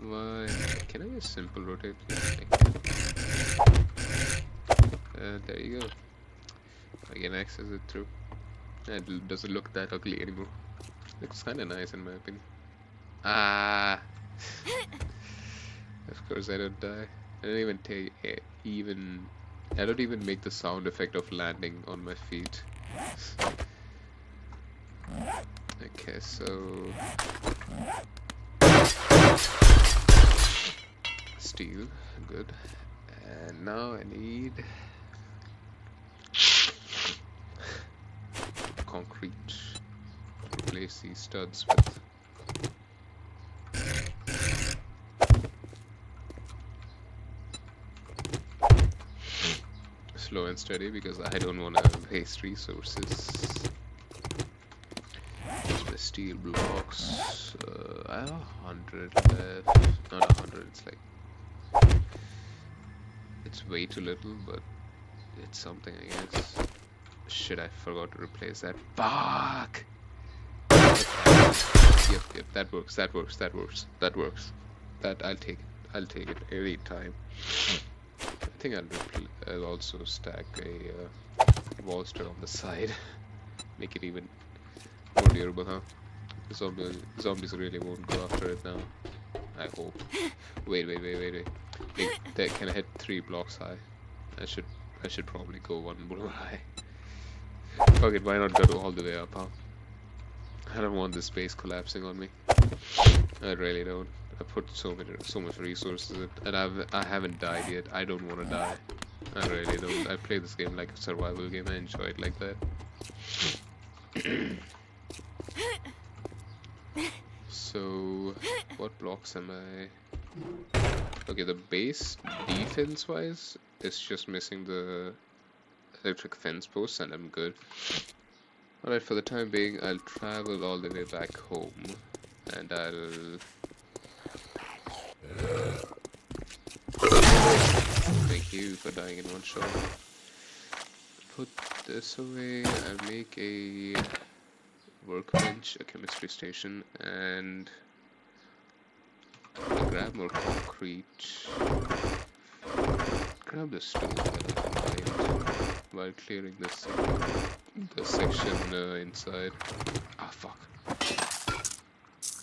Why? Can I just simple rotate? There you go. I can access it through. It doesn't look that ugly anymore. Looks kinda nice in my opinion. Ah! Of course I don't die. I don't even take I don't even make the sound effect of landing on my feet. Okay, so steel, good. And now I need concrete to replace these studs with. Slow and steady because I don't want to waste resources. The steel blocks. I have 100 left. Not 100. It's like it's way too little, but it's something, I guess. Shit, I forgot to replace that. Fuck. Yep. That works. That I'll take it. I'll take it every time. I think I'll also stack a bolster on the side, make it even more durable, huh? Zombies really won't go after it now. I hope. Wait. They can hit 3 blocks high. I should probably go 1 block high. Fuck it, why not go all the way up, huh? I don't want this base collapsing on me. I really don't. I put so much resources in it, and I haven't died yet. I don't want to die. I really don't. I play this game like a survival game. I enjoy it like that. So, what blocks am I? Okay, the base defense-wise is just missing the electric fence posts, and I'm good. Alright, for the time being, I'll travel all the way back home and I'll. Thank you for dying in one shot. Put this away. I'll make a workbench, a chemistry station, and I'll grab more concrete. Grab the stone that I can find while clearing this the section inside. Ah, fuck.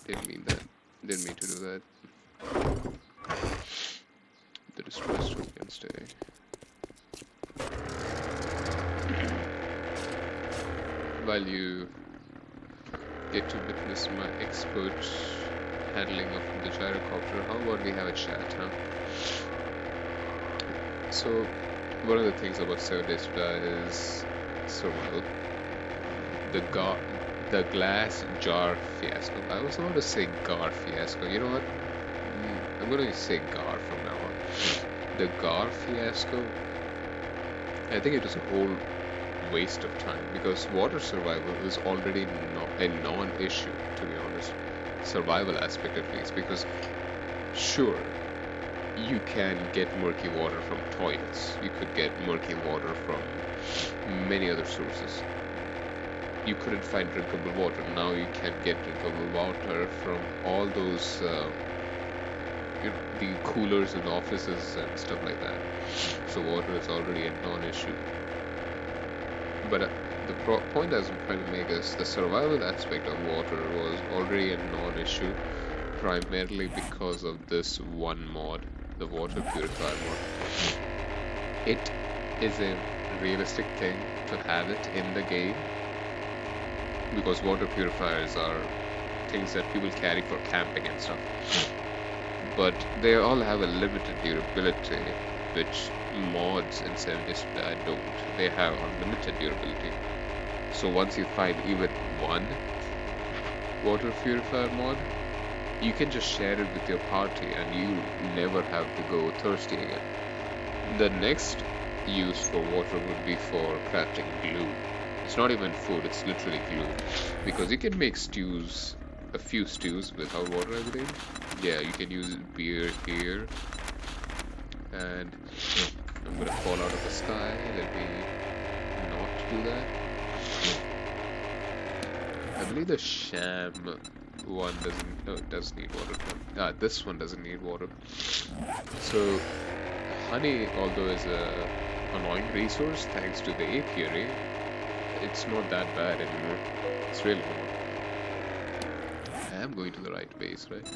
Didn't mean that. Didn't mean to do that. The destroy stone can stay. While you get to witness my expert handling of the gyrocopter, how about we have a chat, huh? So, one of the things about 7 Days to Die is survival. The glass jar fiasco. I was about to say gar fiasco. You know what? I'm gonna say gar from now on. The gar fiasco. I think it was a whole waste of time because water survival is already a non-issue, to be honest. Survival aspect at least, because sure, you can get murky water from toilets. You could get murky water from many other sources. You couldn't find drinkable water. Now you can get drinkable water from all those the coolers in offices and stuff like that. So water is already a non-issue. But the point I was trying to make is the survival aspect of water was already a non-issue, primarily because of this one mod, the water purifier mod. It is a realistic thing to have it in the game, because water purifiers are things that people carry for camping and stuff. But they all have a limited durability, which mods in 7 Days to Die don't. They have unlimited durability. So once you find even one water purifier mod, you can just share it with your party and you never have to go thirsty again. The next use for water would be for crafting glue. It's not even food, it's literally glue. Because you can make stews, a few stews without water, I believe. Yeah, you can use beer here. And I'm gonna fall out of the sky. Let me not do that. I believe the sham one does need water. This one doesn't need water. So honey, although is a annoying resource thanks to the apiary, it's not that bad anymore. It's really not. I am going to the right base, right?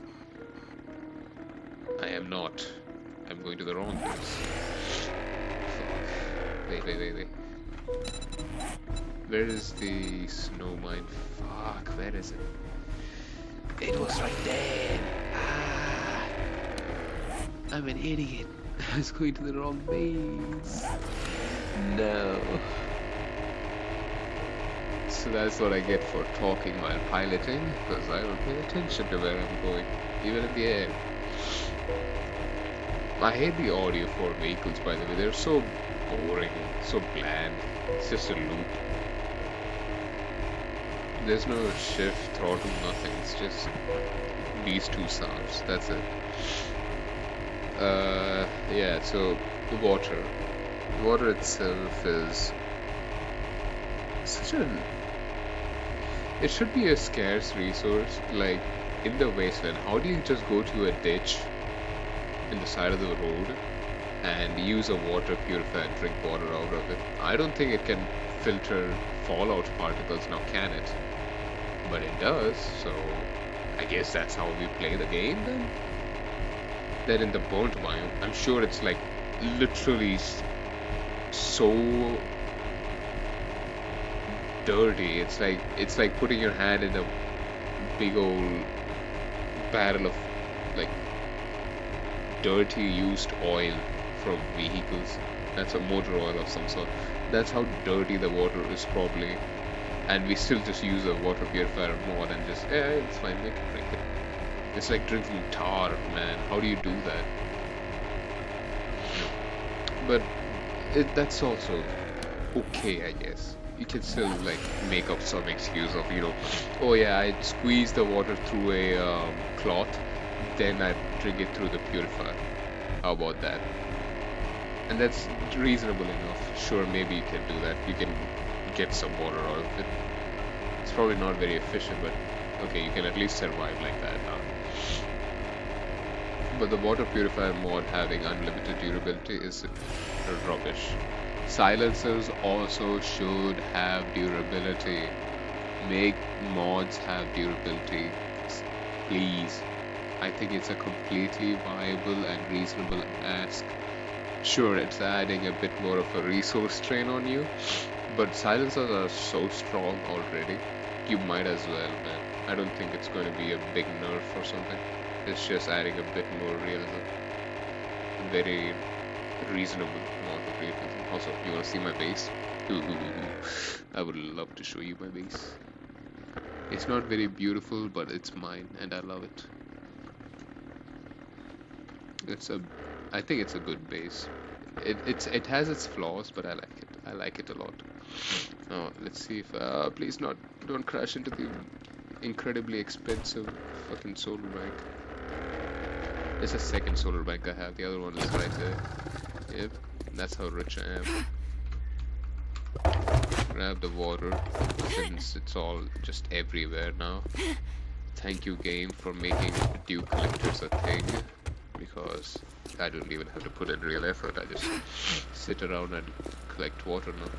I am not. I'm going to the wrong base. Fuck. Wait. Where is the snow mine? Fuck, where is it? It was right there. Ah, I'm an idiot. I was going to the wrong base. No. So that's what I get for talking while piloting, because I don't pay attention to where I'm going, even in the air. I hate the audio for vehicles, by the way. They're so boring, so bland. It's just a loop. There's no shift, throttle, nothing. It's just these two sounds. That's it. Yeah, so the water. The water itself is such an... It should be a scarce resource. Like, in the wasteland, how do you just go to a ditch in the side of the road and use a water purifier and drink water out of it? I don't think it can filter fallout particles now, can it? But it does, so I guess that's how we play the game then? Then in the burnt biome, I'm sure it's like literally so dirty. It's like putting your hand in a big old barrel of like dirty used oil from vehicles. That's a motor oil of some sort. That's how dirty the water is probably. And we still just use a water purifier mod and just, yeah, it's fine, we can drink it. It's like drinking tar, man. How do you do that? But that's also okay, I guess. you can still like make up some excuse of, you know, oh yeah, I squeeze the water through a cloth, then I drink it through the purifier. How about that? And that's reasonable enough. Sure, maybe you can do that. You can get some water out of it. It's probably not very efficient, but okay, you can at least survive like that. But the water purifier mod having unlimited durability is rubbish. Silencers also should have durability. Make mods have durability, please. I think it's a completely viable and reasonable ask. Sure, it's adding a bit more of a resource strain on you, but silencers are so strong already. You might as well, man. I don't think it's going to be a big nerf or something. It's just adding a bit more realism. Very reasonable amount of realism. Also, you want to see my base? I would love to show you my base. It's not very beautiful, but it's mine, and I love it. I think it's a good base. It has its flaws, but I like it. I like it a lot. Oh, let's see if don't crash into the incredibly expensive fucking solar bank. It's the second solar bank I have. The other one is right there. Yep, that's how rich I am. Grab the water since it's all just everywhere now. Thank you, game, for making dew collectors a thing, because I don't even have to put in real effort. I just sit around and collect water now.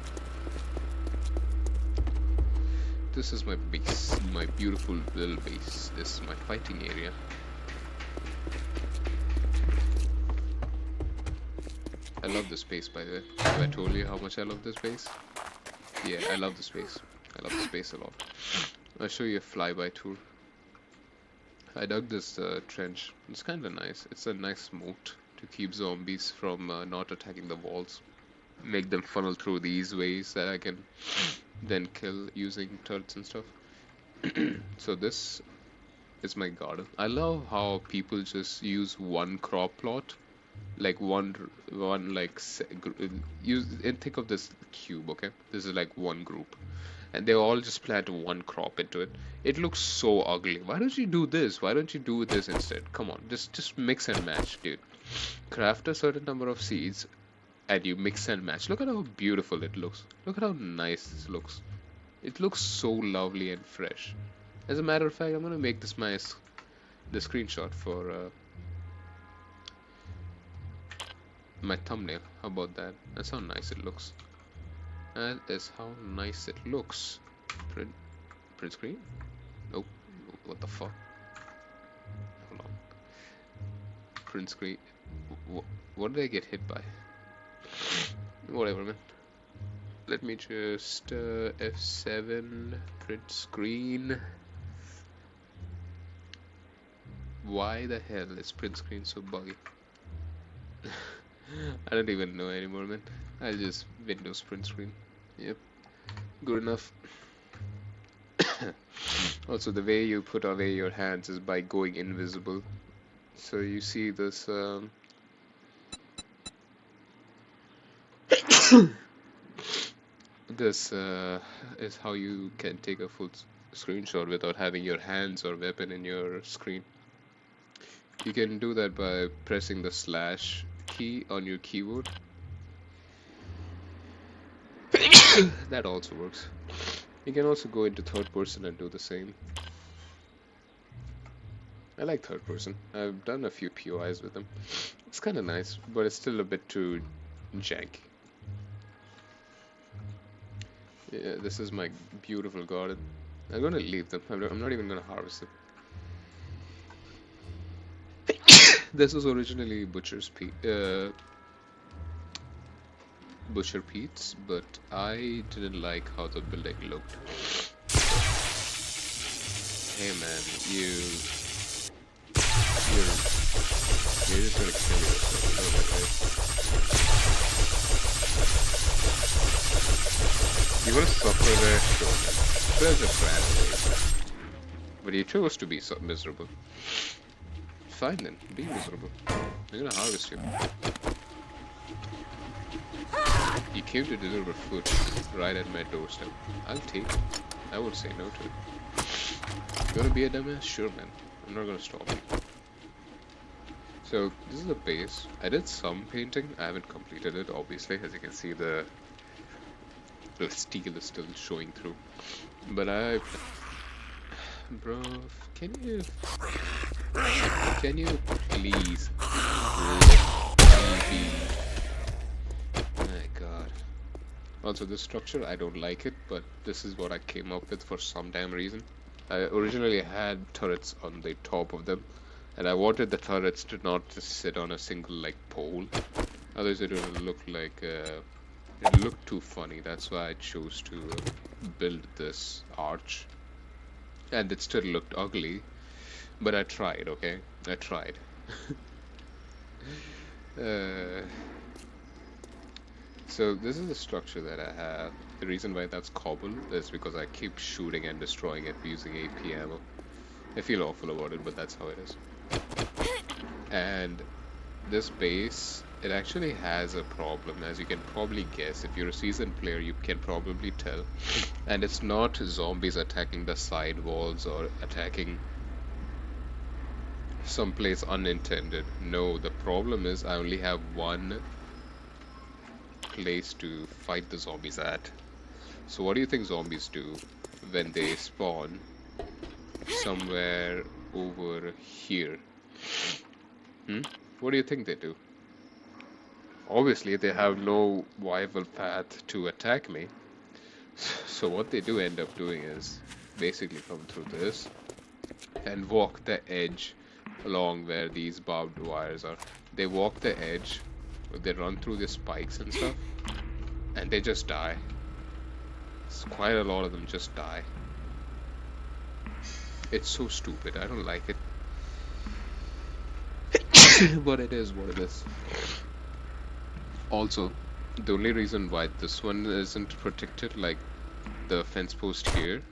This is my base, my beautiful little base. This is my fighting area. I love this base, by the way. Have I told you how much I love this base? Yeah, I love this base. I love this base a lot. I'll show you a flyby tour. I dug this trench. It's kind of nice. It's a nice moat to keep zombies from not attacking the walls. Make them funnel through these ways that I can then kill using turrets and stuff. So this is my garden. I love how people just use one crop plot, like one like use, and think of this cube. Okay, this is like one group, and they all just plant one crop into it. It looks so ugly. Why don't you do this? Why don't you do this instead? Come on, just mix and match, dude. Craft a certain number of seeds and you mix and match. Look at how beautiful it looks. Look at how nice this looks. It looks so lovely and fresh. As a matter of fact, I'm gonna make this the screenshot for my thumbnail. How about that? That's how nice it looks. That is how nice it looks. Print screen? Nope. What the fuck? Hold on. Print screen. What did I get hit by? Whatever, man. Let me just F7 print screen. Why the hell is print screen so buggy? I don't even know anymore, man. I'll just Windows print screen. Yep, good enough. Also, the way you put away your hands is by going invisible. So you see this this is how you can take a full screenshot without having your hands or weapon in your screen. You can do that by pressing the slash key on your keyboard. That also works. You can also go into third person and do the same. I like third person. I've done a few POIs with them. It's kind of nice, but it's still a bit too janky. Yeah, this is my beautiful garden. I'm gonna leave them. I'm not even gonna harvest them. This was originally Butcher Pete's, but I didn't like how the building looked. Hey man, you're just gonna kill yourself. You wanna suffer there? Sure. There's a bad way. But you chose to be so miserable. Fine then, be miserable. I'm gonna harvest you. You came to deliver food right at my doorstep. I'll take it. I won't say no to it. You gonna be a dumbass? Sure, man. I'm not gonna stop you. So, this is the base. I did some painting. I haven't completed it, obviously. As you can see, the steel is still showing through. But Bro, can you please let me be? My God. Also, this structure, I don't like it, but this is what I came up with for some damn reason. I originally had turrets on the top of them, and I wanted the turrets to not just sit on a single like pole. Otherwise, it would look like it looked too funny. That's why I chose to build this arch, and it still looked ugly. But I tried. Okay, I tried. uh, So this is the structure that I have. The reason why that's cobble is because I keep shooting and destroying it using AP ammo. I feel awful about it, but that's how it is. And this base, it actually has a problem, as you can probably guess. If you're a seasoned player, you can probably tell. And it's not zombies attacking the side walls or attacking someplace unintended. No, the problem is I only have one place to fight the zombies at. So what do you think zombies do when they spawn somewhere over here? What do you think they do? Obviously, they have no viable path to attack me. So what they do end up doing is basically come through this and walk the edge along where these barbed wires are. They walk the edge, they run through the spikes and stuff, and they just die. Quite a lot of them just die. It's so stupid. I don't like it. But it is what it is. Also, the only reason why this one isn't protected like the fence post here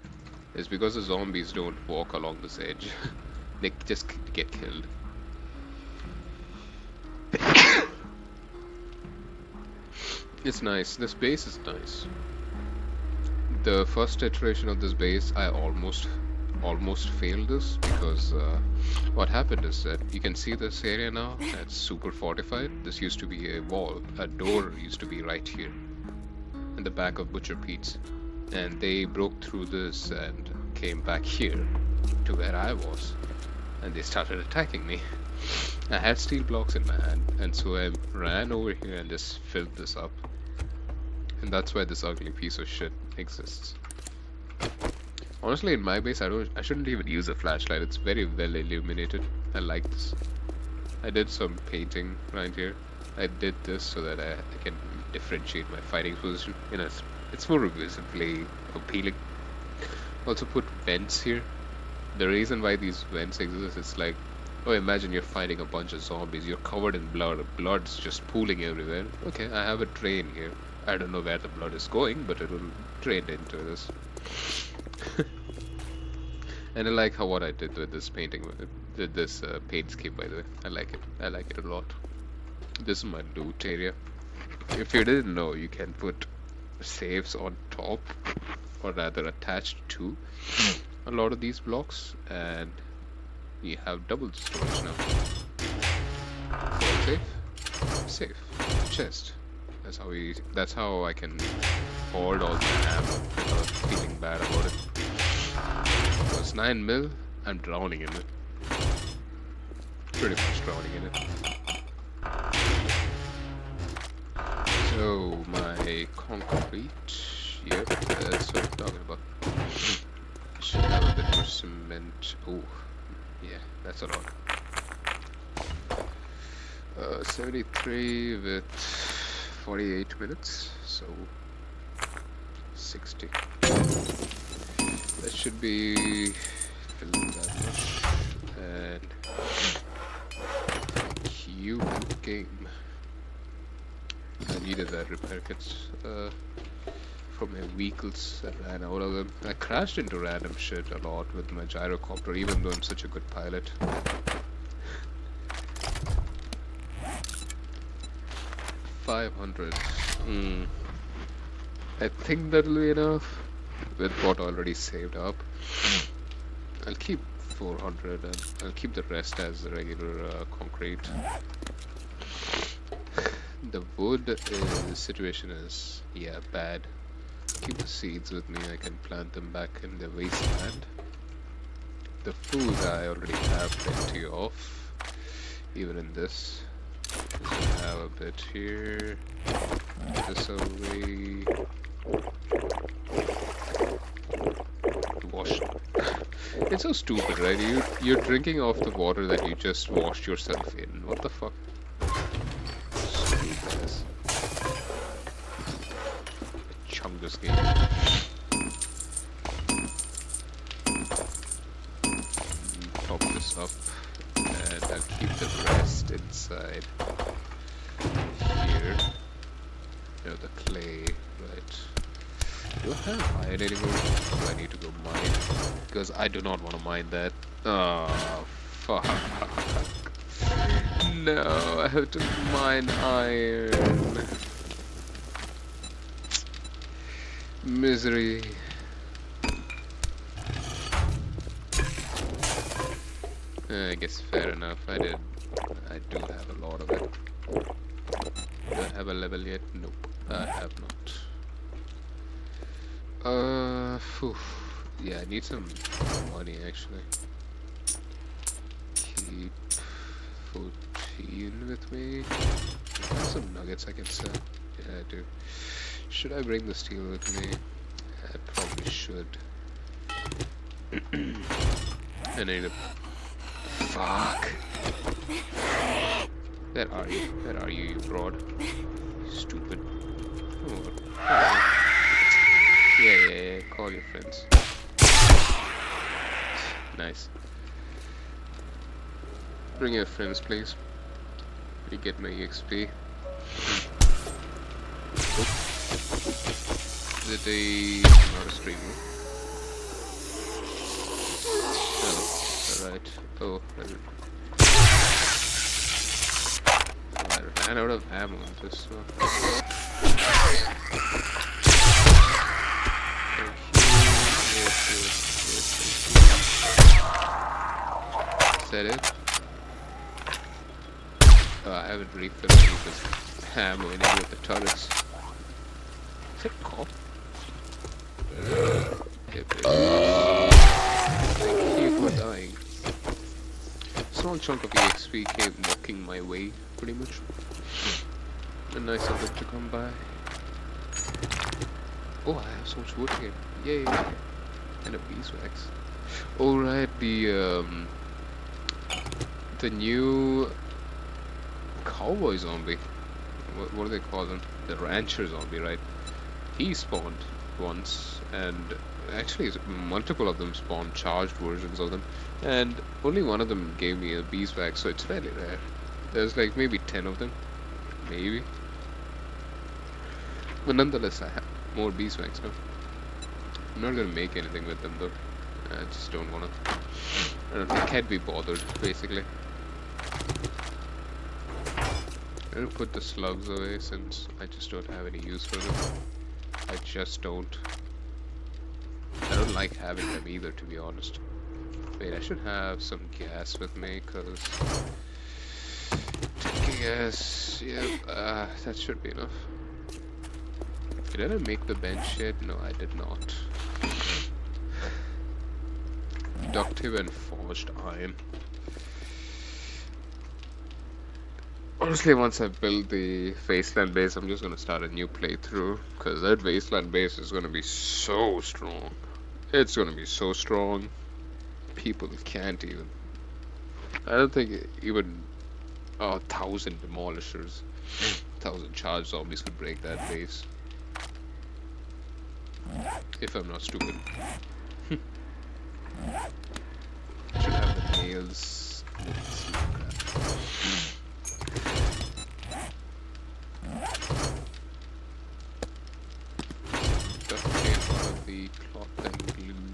is because the zombies don't walk along this edge. They just get killed. It's nice. This base is nice. The first iteration of this base, I almost failed this because what happened is that you can see this area now. It's super fortified. This used to be a wall. A door used to be right here in the back of Butcher Pete's, and they broke through this and came back here to where I was, and they started attacking me. I had steel blocks in my hand, and so I ran over here and just filled this up. And that's why this ugly piece of shit exists. Honestly, in my base, I shouldn't even use a flashlight. It's very well illuminated. I like this. I did some painting right here. I did this so that I can differentiate my fighting position. You know, it's more visibly appealing. Also put vents here. The reason why these vents exist is like, oh, imagine you're fighting a bunch of zombies. You're covered in blood. Blood's just pooling everywhere. Okay, I have a drain here. I don't know where the blood is going, but it will drain into this. And I like how what I did with this painting, with this paint scheme, by the way. I like it. I like it a lot. This is my loot area. If you didn't know, you can put saves on top, or rather attached to a lot of these blocks, and you have double storage now. Safe, chest. That's how I can hoard all the ammo without feeling bad about it. It's 9 mil, I'm drowning in it. Pretty much drowning in it. So, my concrete, yep, that's what I'm talking about. I should have a bit more cement. Oh, yeah, that's a lot. 73 with 48 minutes, so 60. That should be filled that much. And cube game. I needed that repair kits from my vehicles. I ran out of them. I crashed into random shit a lot with my gyrocopter, even though I'm such a good pilot. 500. I think that'll be enough with what already saved up. I'll keep 400 and I'll keep the rest as regular concrete. The wood situation is, yeah, bad. Keep the seeds with me, I can plant them back in the wasteland. The food I already have plenty of, even in this. Just gonna have a bit here. Put this away. Wash. It's so stupid, right? You're drinking off the water that you just washed yourself in. What the fuck? Stupidness. Chunk this game. Top this up, and I'll keep the rest inside here. You know, the clay, right? Do I have iron anymore? Do I need to go mine? Because I do not want to mine that. Oh, fuck. No, I have to mine iron. Misery. I guess fair enough. I do have a lot of it. Do I have a level yet? Nope, I have not. Phew. Yeah, I need some money actually. Keep 14 with me. I have some nuggets I can sell. Yeah, I do. Should I bring the steel with me? I probably should. I need a... Fuck! Where are you? Where are you, you broad? Stupid. Oh, yeah. Call your friends. Nice. Bring your friends, please. You get my EXP. Is it not a streamer? Oh, alright. Oh, I ran out of ammo in this one. Is that it? Oh, I haven't refilled this ammo in any of the turrets. Is it cop? Thank you for dying. Small chunk of EXP came walking my way, pretty much. A nice of it to come by. Oh, I have so much wood here. Yay! And a beeswax. Alright, the new cowboy zombie. What do they call them? The rancher zombie, right? He spawned once, and actually multiple of them spawned, charged versions of them, and only one of them gave me a beeswax, so it's fairly rare. There's like maybe 10 of them, maybe. But nonetheless, I have more beeswax now. I'm not gonna make anything with them though. I just don't wanna. I can't be bothered, basically. I'm gonna put the slugs away since I just don't have any use for them. I just don't. I don't like having them either, to be honest. Wait, I should have some gas with me, cause 10k gas, yeah, that should be enough. Did I make the bench yet? No, I did not. Productive and forged iron. Honestly, once I build the Wasteland base, I'm just gonna start a new playthrough, because that Wasteland base is gonna be so strong. It's gonna be so strong. People can't even. I don't think even 1,000 demolishers, 1,000 charged zombies could break that base. If I'm not stupid. I should have the nails. Duct tape out of the cloth and glue.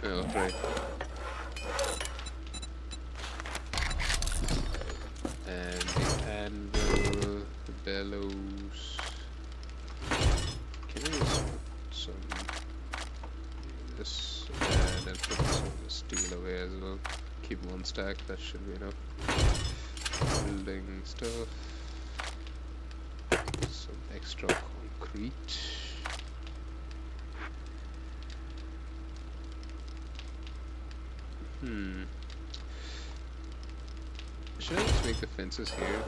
Oh, right. And the anvil, the bellows. keep one stack, that should be enough. Building stuff. Some extra concrete. Should I just make the fences here?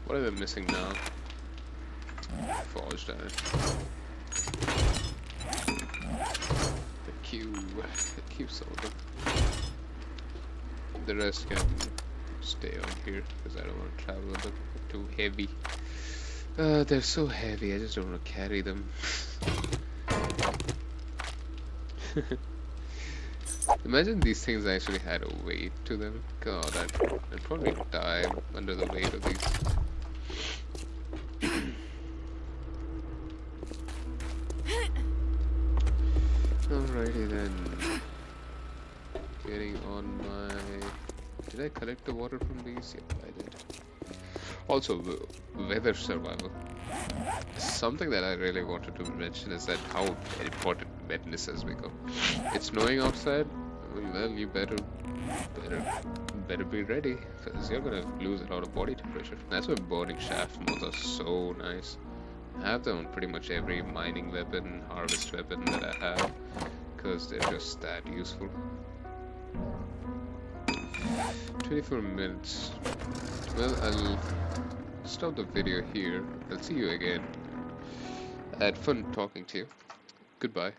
What am I missing now? Forged iron. The cube solder. The rest can stay on here because I don't want to travel with them. They're too heavy. They're so heavy, I just don't want to carry them. Imagine these things actually had a weight to them. God, I'd probably die under the weight of these. Alrighty then. Getting on my... Did I collect the water from these? Yep, I did. Also, weather survival. Something that I really wanted to mention is that how important wetness has become. It's snowing outside. Well, you better be ready, because you're gonna lose a lot of body temperature. That's why burning shaft mods are so nice. I have them on pretty much every mining weapon, harvest weapon that I have, because they're just that useful. 24 minutes. Well, I'll stop the video here. I'll see you again. I had fun talking to you. Goodbye.